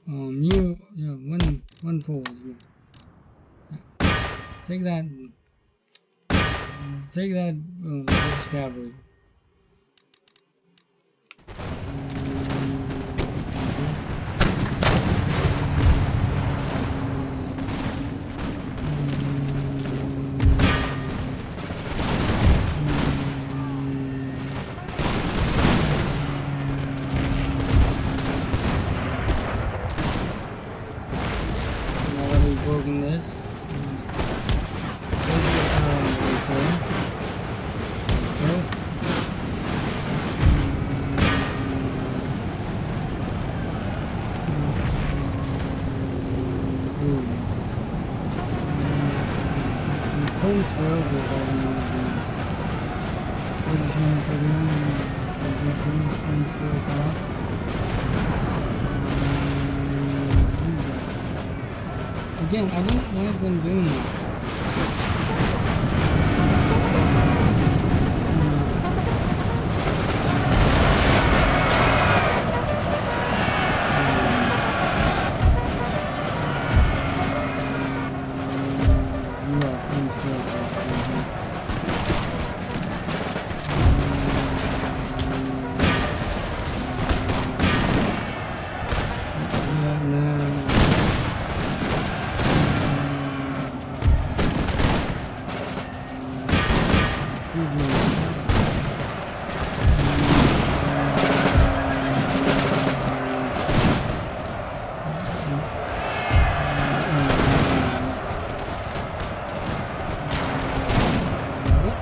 One forward. You. Take that. Take that. British cavalry. Broken this. Again, I don't like them doing that.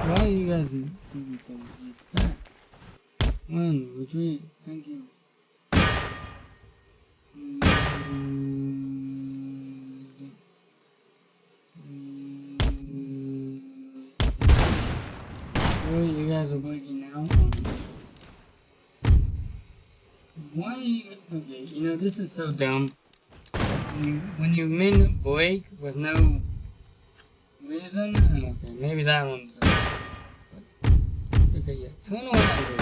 Why are you guys moving forward? Back. Run, retreat, thank you. Really, you guys are breaking now? Why are you... Okay, you know, this is so dumb. When you men break with no reason... Okay, maybe that one's... Okay, yeah, turn around.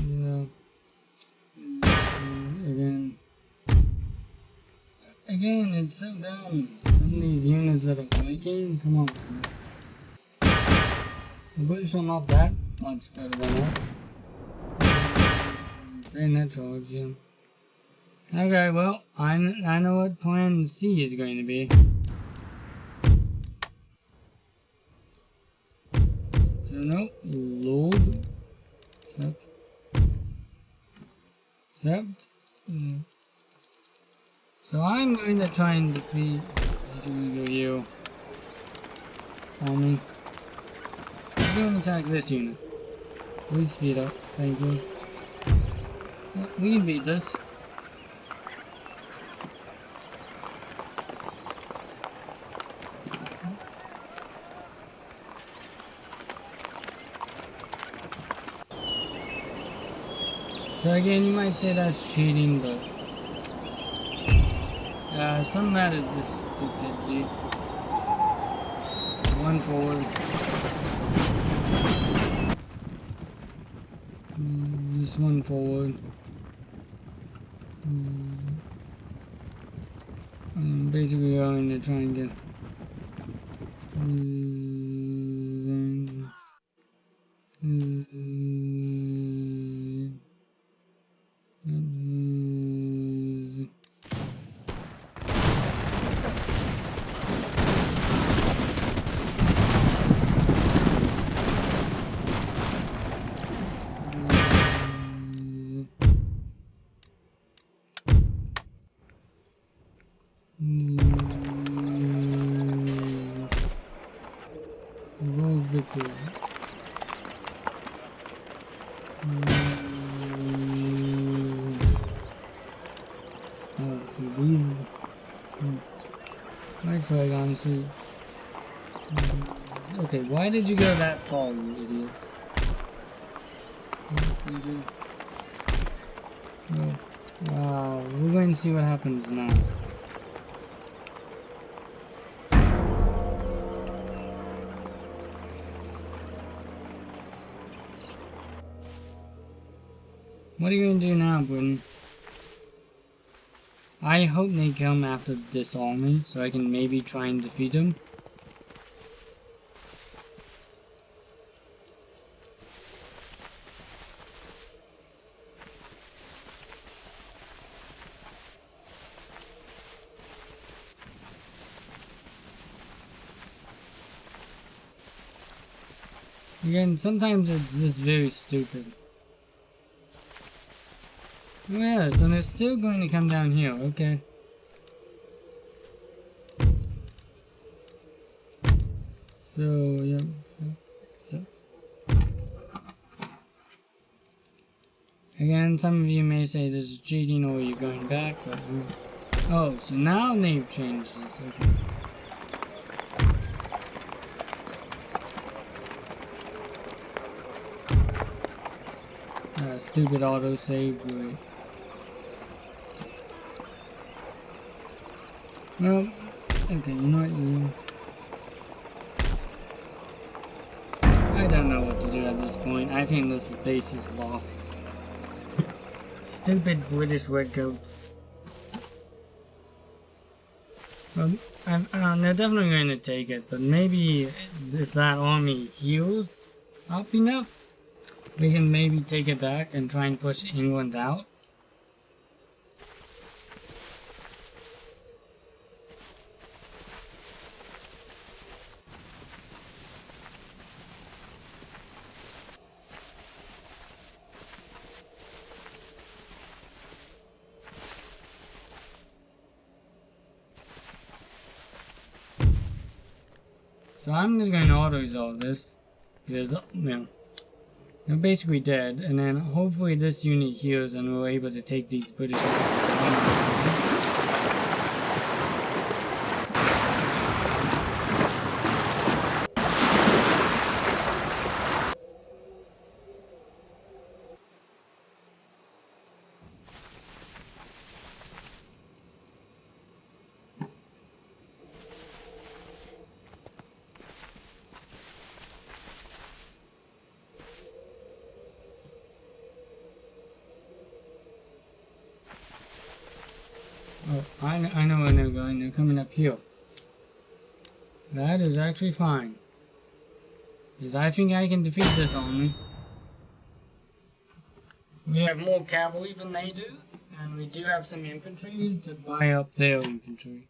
You know... Again, it's so dumb. Some of these units that are breaking, come on, man. The British are not that much better than us. Bayonet charge, yeah. Okay, well, I know what plan C is going to be. So, no, load. Accept. So I'm going to try and defeat you army. I'm going to attack this unit. Please speed up, thank you. Well, we can beat this. So again, you might say that's cheating, but some of that is just stupidity. One forward. Just one forward. I'm basically going to try and get... Victory. My flag, honestly. Okay, why did you go that far, you idiots? Okay. Well, we're going to see what happens now. What are you going to do now, Britain? I hope they come after this army, so I can maybe try and defeat them. Again, sometimes it's just very stupid. Oh yeah, so they're still going to come down here, okay. So, yeah. So. Again, some of you may say this is cheating or you're going back, but... oh, so now they've changed this, okay. Stupid autosave, but... well, okay, you know what, I don't know what to do at this point. I think this base is lost. Stupid British redcoats. Well, they're definitely going to take it, but maybe if that army heals up enough, we can maybe take it back and try and push England out. So I'm just going to auto-resolve this, because, you know, they're basically dead, and then hopefully this unit heals and we're able to take these British oh, I know where they're going. They're coming up here. That is actually fine. Because I think I can defeat this army. We have more cavalry than they do, and we do have some infantry to buy up their infantry.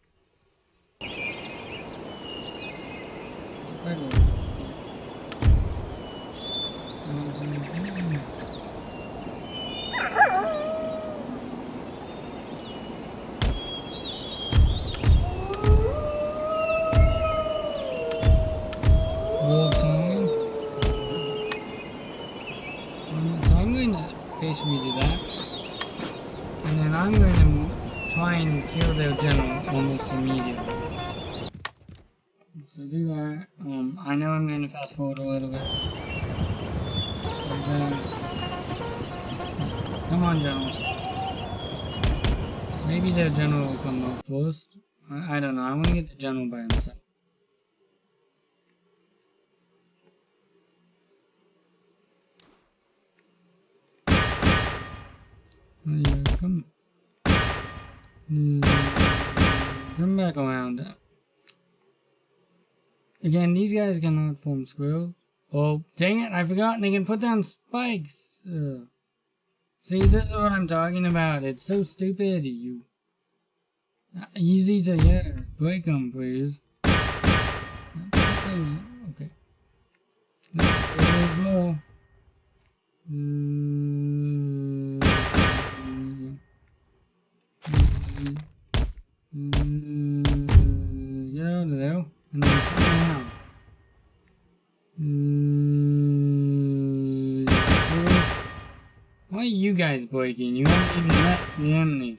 Basically do that, and then I'm going to try and kill their general almost immediately. So do that. I know I'm going to fast forward a little bit. Come on, general. Maybe their general will come up first. I don't know. I want to get the general by himself. Yeah, come back around. Again, these guys cannot form squirrels. Oh, dang it, I forgot they can put down spikes. See, this is what I'm talking about. It's so stupid. You easy to, yeah, break them, please. Okay. There's more. Get out of there, and then come around. Why are you guys breaking? You haven't even met the enemy.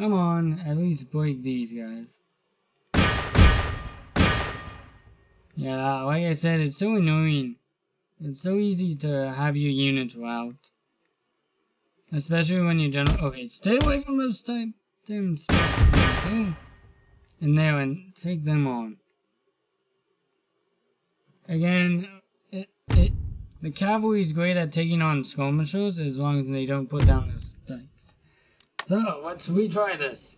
Come on, at least break these guys. Yeah, like I said, it's so annoying. It's so easy to have your units rout. Especially when you're done. Okay, stay away from those them boom. And there, and take them on. Again, the cavalry is great at taking on skirmishers as long as they don't put down the stakes. So, let's retry this.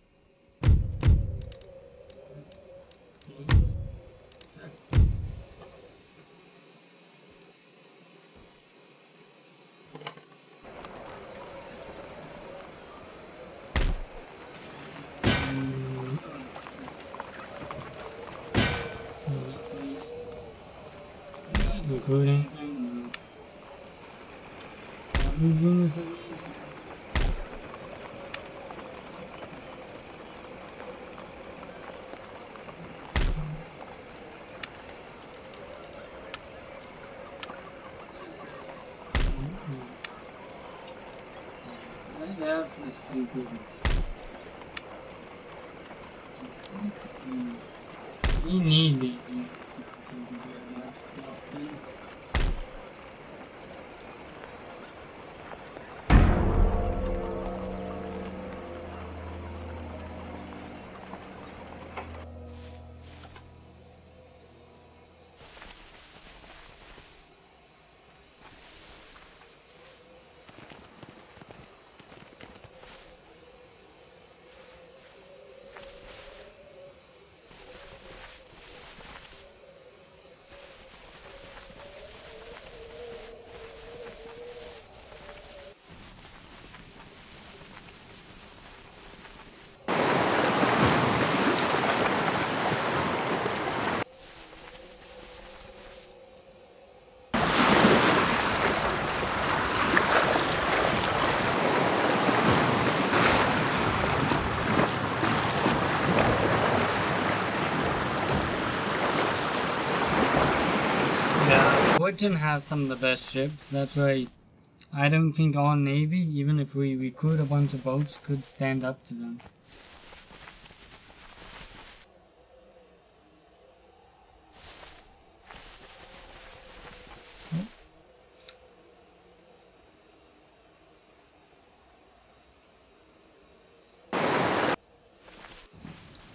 Recruit anything? No. These units are easy. That's the stupid. We need these units. Britain has some of the best ships, that's why I don't think our navy, even if we recruit a bunch of boats, could stand up to them.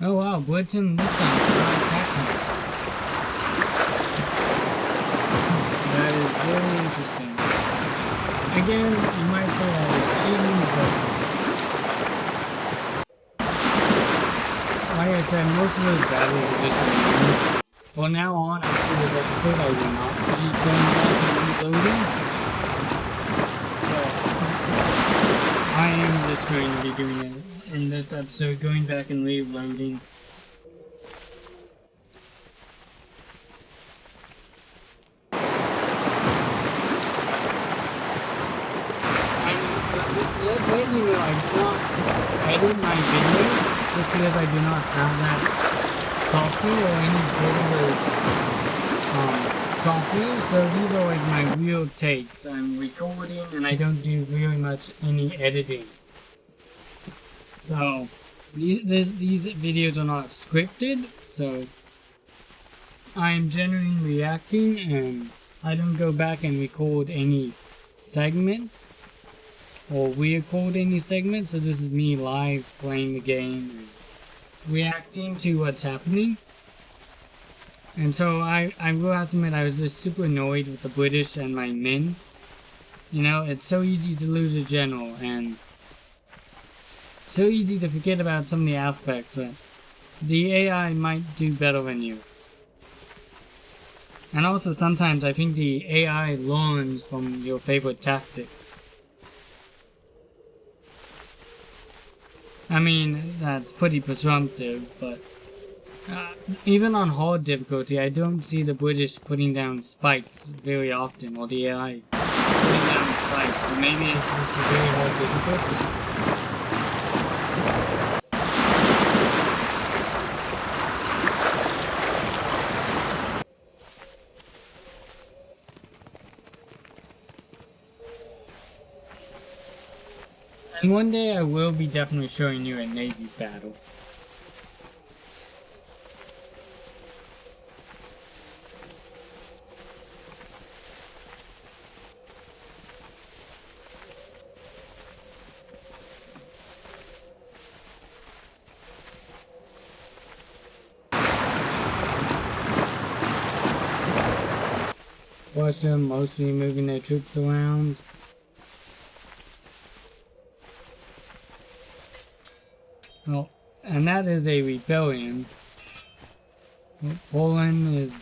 Oh wow, Britain this time is not attacking. That is very interesting. Again, you might say that is cheating, but like I said, most of those battles are just renewed. From now on, after this episode, I will not be going back and reloading. So, I am just going to be doing it in this episode, going back and reloading. Lately, I do not edit my videos just because I do not have that software or any videos software. So these are like my real takes. I'm recording and I don't do very much any editing. So these videos are not scripted. So I'm generally reacting and I don't go back and record any segment or re-record any segment, so this is me live playing the game and reacting to what's happening. And so I will have to admit I was just super annoyed with the British and my men. You know, it's so easy to lose a general and so easy to forget about some of the aspects that the AI might do better than you. And also sometimes I think the AI learns from your favorite tactics. I mean, that's pretty presumptive, but even on hard difficulty, I don't see the British putting down spikes very often, or the AI putting down spikes, so maybe it's just a very hard difficulty. And one day I will be definitely showing you a Navy battle. Russia mostly moving their troops around. Well, and that is a rebellion. Poland is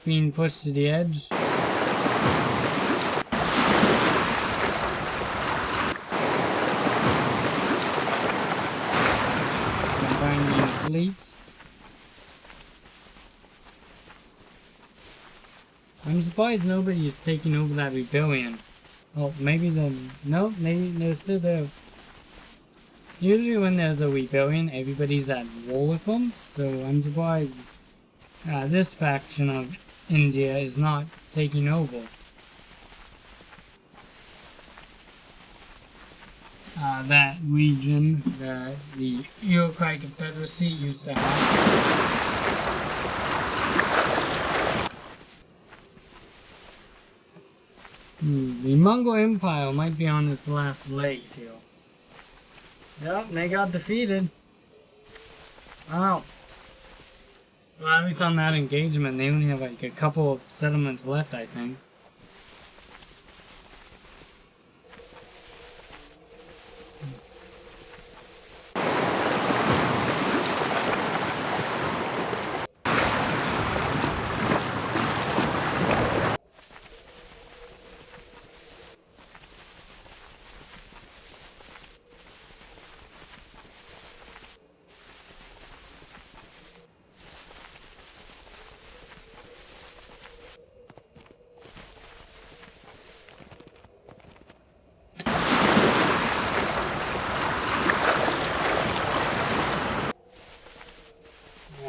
being pushed to the edge. Combining fleets. I'm surprised nobody is taking over that rebellion. Oh, maybe maybe they're still there. Usually when there's a rebellion, everybody's at war with them, so I'm surprised this faction of India is not taking over. That region that the Iroquois Confederacy used to have. The Mongol Empire might be on its last legs here. Yep, they got defeated. Wow. Well, at least on that engagement, they only have like a couple of settlements left, I think.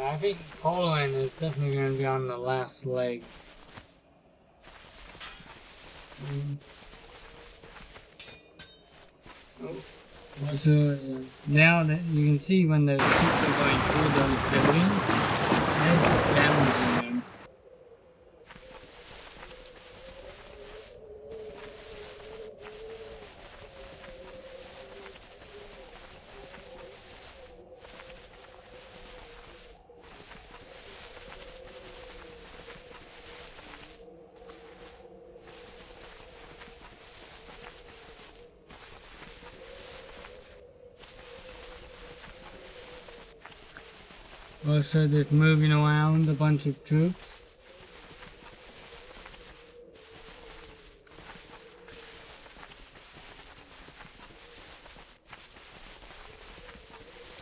I think Poland is definitely going to be on the last leg. Now that you can see when the troops are going through those buildings, there's just damage in them. Also, just moving around a bunch of troops.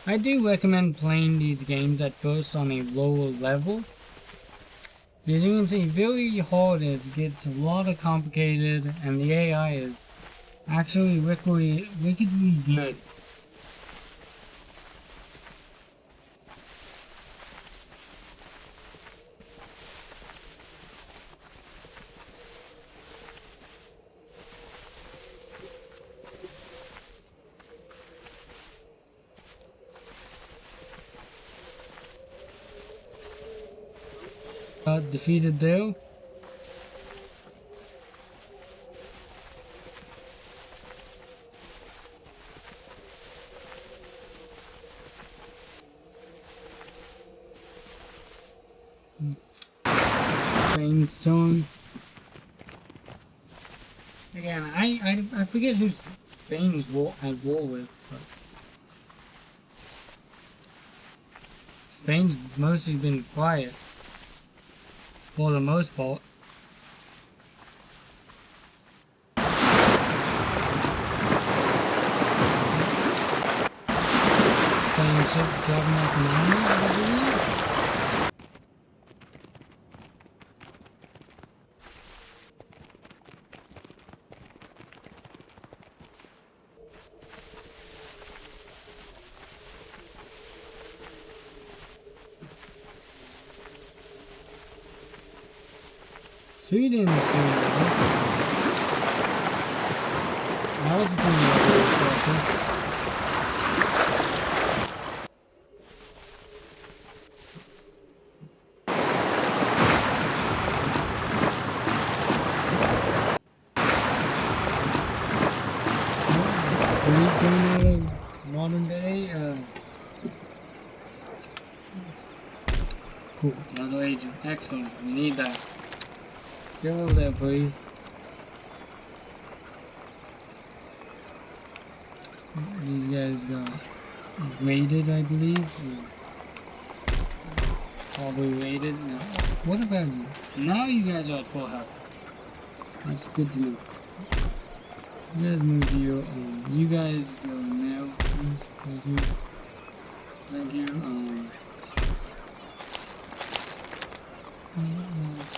I do recommend playing these games at first on a lower level. As you can see, very hard as it gets a lot of complicated, and the AI is actually wickedly good. Defeated there. Spain's turn. Again, I forget who Spain's at war with, but Spain's mostly been quiet. For the most part. Spain ships driving off Miami, I believe. Sweden is doing well. I was doing well with Russia. coming out of modern day. Cool, another agent. Excellent. We need that. Get over there, please. These guys got raided, I believe. Probably raided. Now, what about you? Now you guys are at full health. That's good to know. You guys move here. You guys go now, please. Thank you. Thank you.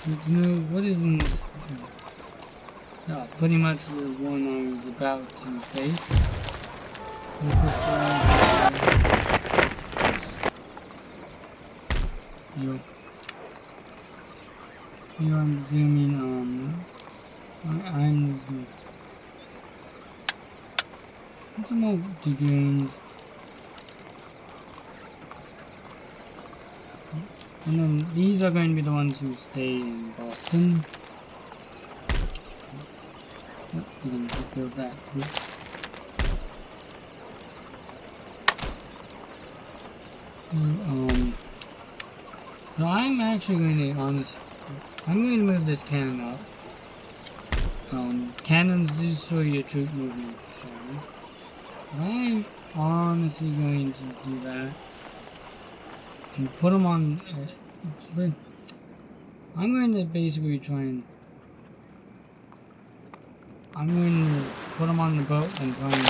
Good to know what is in this. Pretty much the one I was about to face. Here I'm zooming I'm zooming. Some more dragoons. And then these are going to be the ones who stay in Boston. Oh, you can build that. So I'm actually going to I'm going to move this cannon up. Cannons destroy your troop movements. So I'm honestly going to do that and put them on. I'm going to basically try and. I'm going to put them on the boat and try and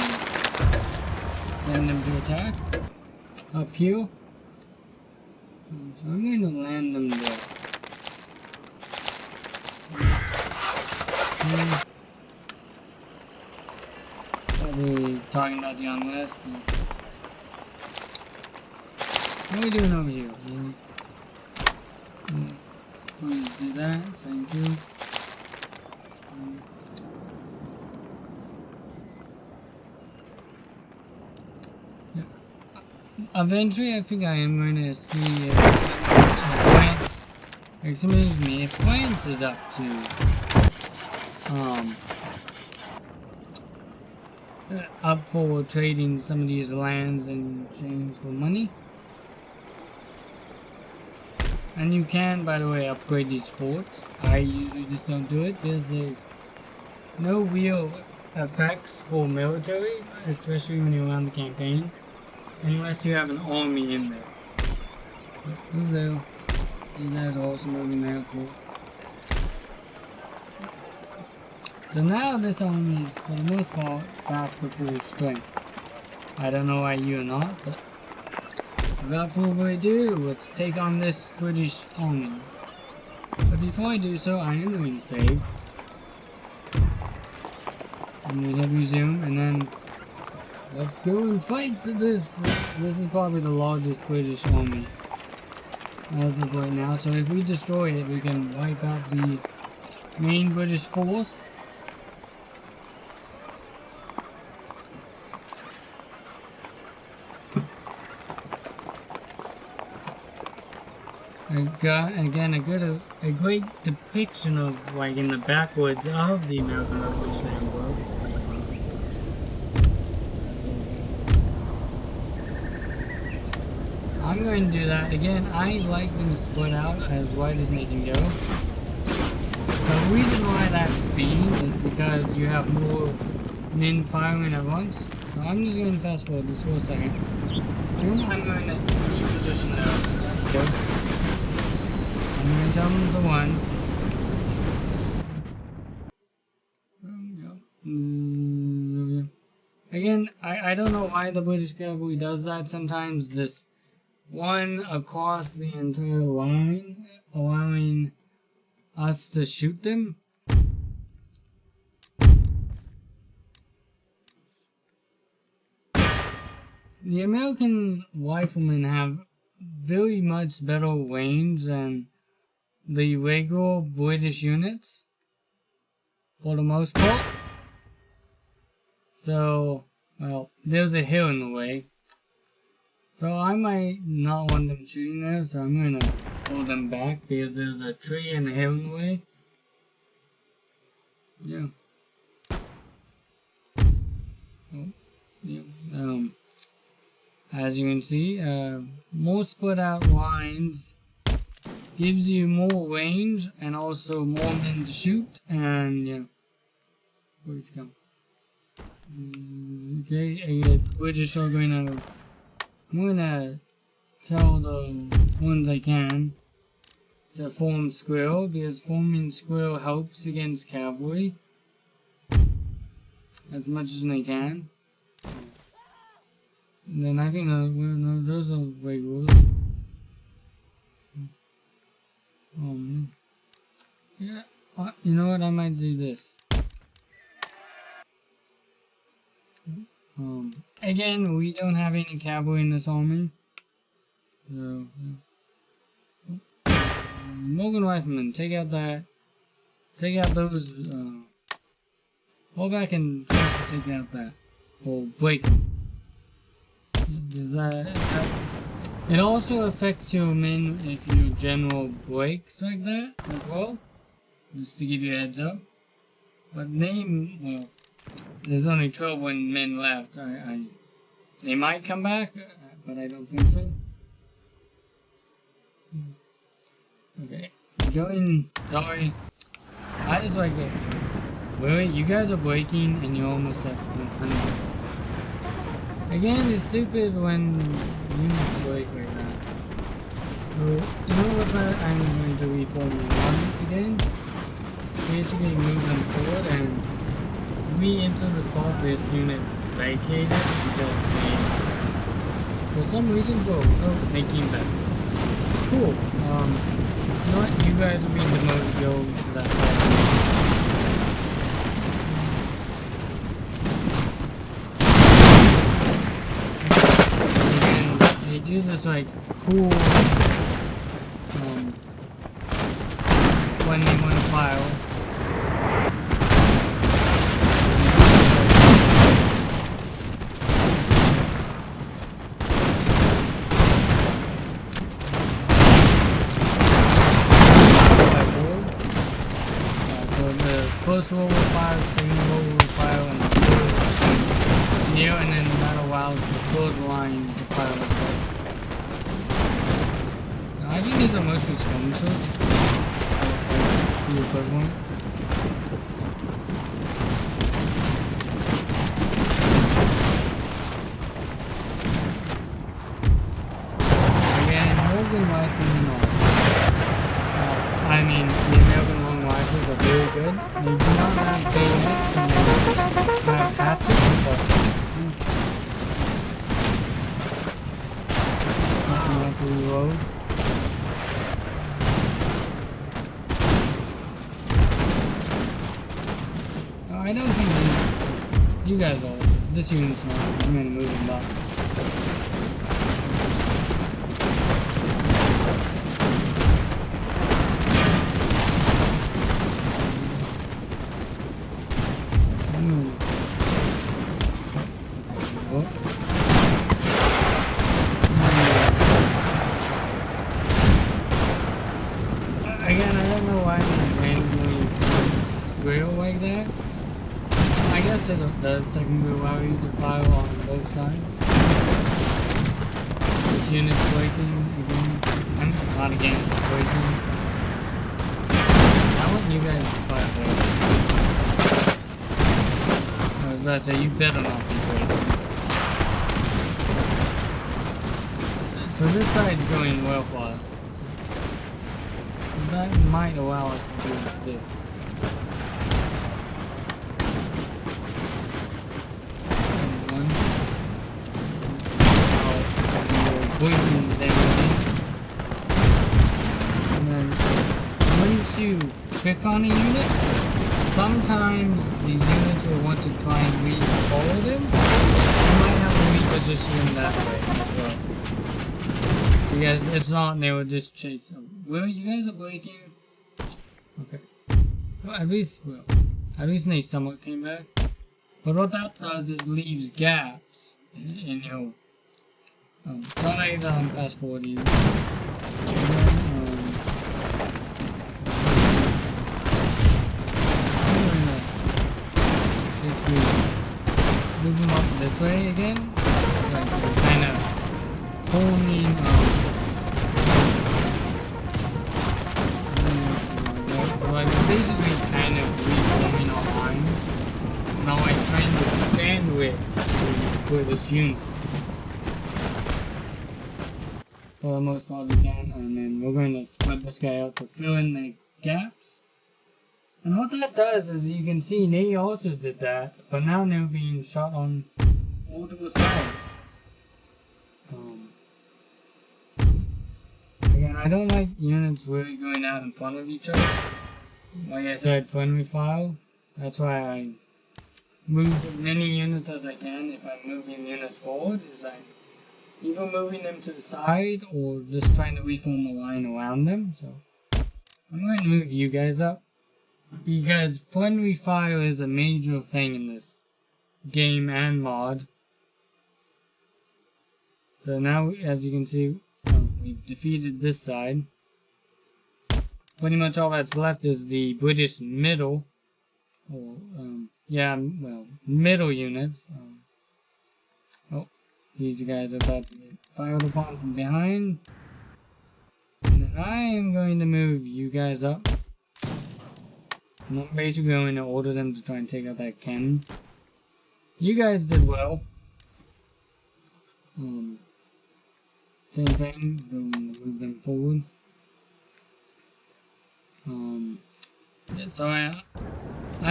send them to attack up here. So I'm going to land them there. Probably talking about the unrest. What are we doing over here? Please do that. Thank you. Eventually, I think I am going to see if France, excuse me, if France is up to up for trading some of these lands and chains for money. And you can, by the way, upgrade these forts. I usually just don't do it because there's no real effects for military, especially when you're around the campaign, unless you have an army in there. Move there. You guys are also moving there, cool. So now this army is, for the most part, back to full strength. I don't know why you are not, but without further ado, let's take on this British army. But before I do so, I am going to save. I'm going to hit resume, and then let's go and fight this. This is probably the largest British army as of right now. So if we destroy it, we can wipe out the main British force. Again, a great depiction of, like, in the backwoods of the American Revolutionary War. I'm going to do that. Again, I like them split out as wide as they can go. The reason why that's speed is because you have more men firing at once. So I'm just going to fast forward this for a second. And I'm going to position there. Let's go. I'm going to tell them to run. Again, I don't know why the British cavalry does that. Sometimes this one across the entire line, allowing us to shoot them. The American riflemen have very much better range than the regular British units, for the most part. So, well, there's a hill in the way. So I might not want them shooting there, so I'm going to pull them back because there's a tree and a hill in the way. Yeah. Oh, yeah. as you can see, more spread out lines gives you more range and also more men to shoot, and yeah. Where's it come? Okay, we're just all I'm gonna tell the ones I can to form squirrel, because forming squirrel helps against cavalry as much as they can. And then I think no, those are regulars. Yeah, you know what? I might do this. Again, we don't have any cavalry in this army, so Morgan Rifleman, take out that. Take out those. Fall back and try to take out that, or break them. It also affects your men if your general breaks like that as well, just to give you a heads up. But well, there's only 12 men left. They might come back, but I don't think so. Okay, sorry. I just like it. Wait, you guys are breaking and you're almost at 100. Again, it's stupid when units break like that. So, you know what I'm going to reform one again? Basically move them forward, and we enter the spot this unit vacated because they, for some reason, they came back. Cool. You know what? You guys will be demoted to go to that side. They do this like cool when they want to file. So the first roll will fire, second roll will fire, and the third near, and then that allows the third line to fire as well. I think these are mostly skirmishers. The equivalent. Again, Morgan Riflemen I mean, the American long rifles are very good. They do not have bayonets and they have hatchets, but nothing like to reload. I don't think you guys are. This unit's not. I'm gonna move them back. Again, I don't know why they randomly squirrel like that. I guess it does technically allow you to fire on both sides. This unit's breaking again. I'm not again, breaking. I want you guys to fire there. I was about to say, you better not be breaking. So this side's going well for us. That might allow us to do this. Poison damage. And then once you click on a unit, sometimes the units will want to try and re-follow them. You might have to reposition them that way as well. Because if not, they will just chase them. Well, you guys are breaking. Okay. Well, at least they somewhat came back. But what that does is leaves gaps in your. Sorry that I'm fast forwarding. Move them up this way again. Like, kind of forming like basically kind of reforming our lines. Now I'm trying to sandwich for this unit. For the most part we can, and then we're going to split this guy out to fill in the gaps. And what that does is you can see they also did that, but now they're being shot on multiple sides. Again, I don't like units really going out in front of each other. Like I said, friendly fire. That's why I move as many units as I can. If I'm moving units forward, is I'm either moving them to the side or just trying to reform a line around them. So I'm going to move you guys up, because friendly fire is a major thing in this game and mod. So now, as you can see, we've defeated this side. Pretty much all that's left is the British middle, or middle units. Oh, these guys are about to get fired upon from behind. And then I am going to move you guys up. I'm basically going to order them to try and take out that cannon. You guys did well. Same thing, going to move them forward. So I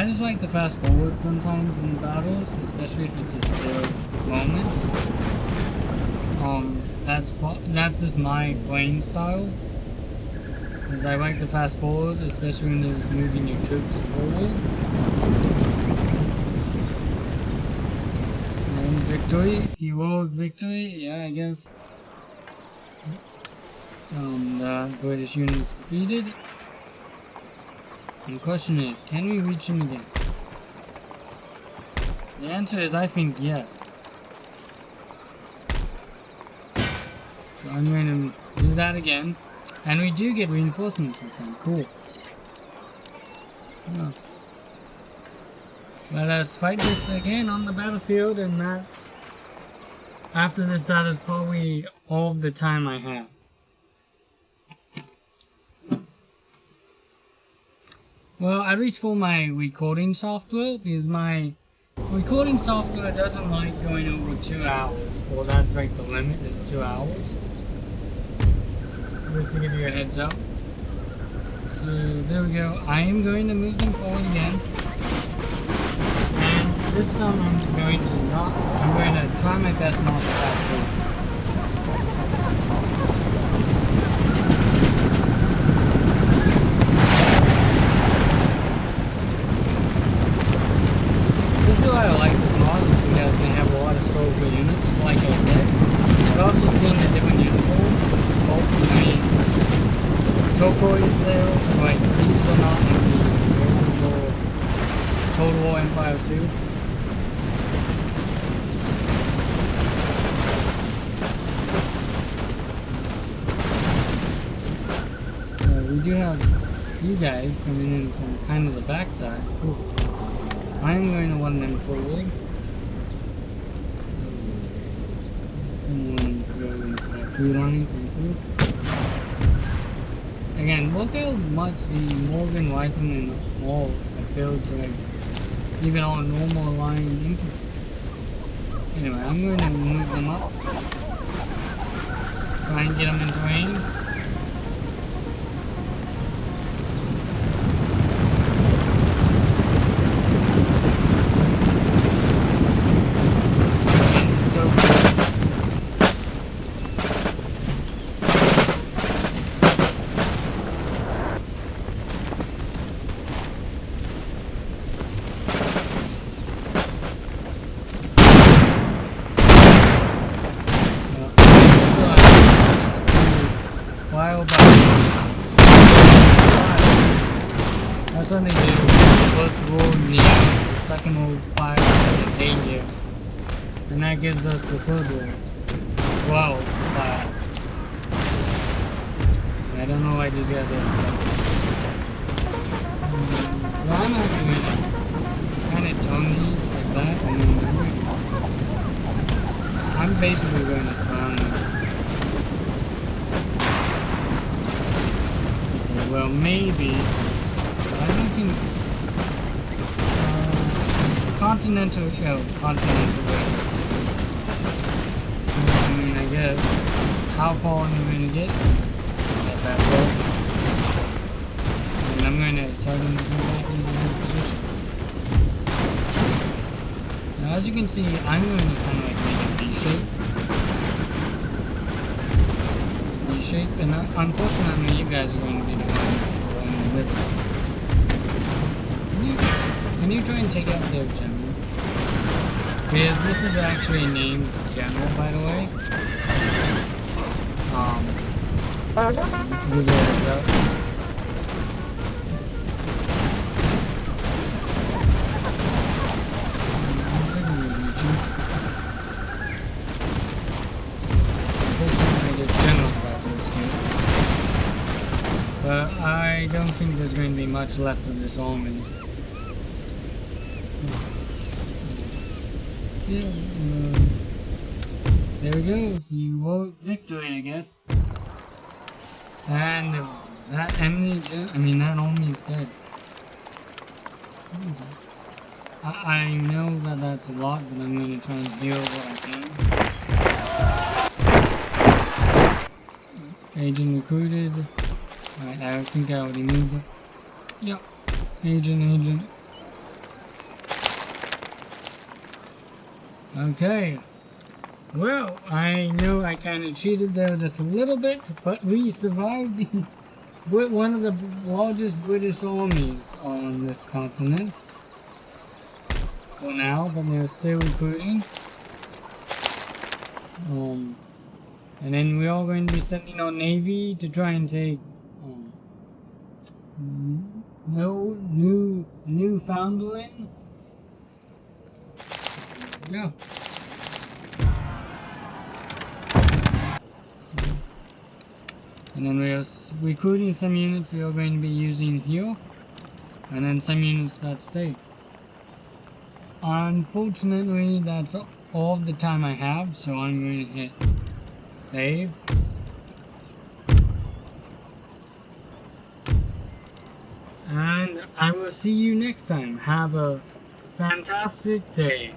just like to fast forward sometimes in battles, especially if it's a slow moment. That's just my playing style. Is I like to fast forward, especially when there's moving your troops forward. And victory, heroic victory, yeah, I guess. The British unit is defeated. And the question is, can we reach him again? The answer is, I think yes. So I'm going to do that again. And we do get reinforcements this time. Cool. Yeah. Let us fight this again on the battlefield, and that's... After this battle is probably all of the time I have. Well, I reached for my recording software, because my recording software doesn't like going over 2 hours. Well, that's like the limit, is 2 hours. Just to give you a heads up. So, there we go. I am going to move them forward again. And this time I'm going to try my best not to fast forward. I like this mod because they have a lot of historical units, like I said. I've also seen the different uniforms, both between turquoise there, like these are not in the Total War Empire 2. We do have you guys coming in from kind of the backside. Ooh. I'm going to run them forward. I'm going to go into that tree line. Again, look how much the Morgan Riflemen all have failed to even all normal line infantry. Anyway, I'm going to move them up. Try and get them into range. That's what they do. First roll near, the second roll fire and danger. And that gives us the third roll. 12 fire. I don't know why these guys are so I'm actually gonna kind of tone these like that, and then I'm basically going to surround them. well, maybe. I don't think continental radio. I mean, I guess how far are you going to get? At that road. And I'm going to tell them to go back into their position. Now, as you can see, I'm going to kind of like make a V-shape. V-shape, and unfortunately, you guys are going to be the ones going with it. Can you try and take out their general? Because this is actually named General, by the way. Just to give you a heads up. Unfortunately, the General's about to escape. But I don't think there's going to be much left of this army. Yeah, there we go. You wrote victory, I guess. And that enemy, that army is dead. I know that that's a lot, but I'm going to try and heal what I can. Agent recruited. Alright, I think I already moved it. Yep. Agent. Okay. Well, I know I kind of cheated there just a little bit, but we survived one of the largest British armies on this continent. For now, but they're still recruiting. And then we're all going to be sending our navy to try and take Newfoundland. Yeah. And then we are recruiting some units we are going to be using here, and then some units that stay. Unfortunately, that's all the time I have, so I'm going to hit save. And I will see you next time. Have a fantastic day.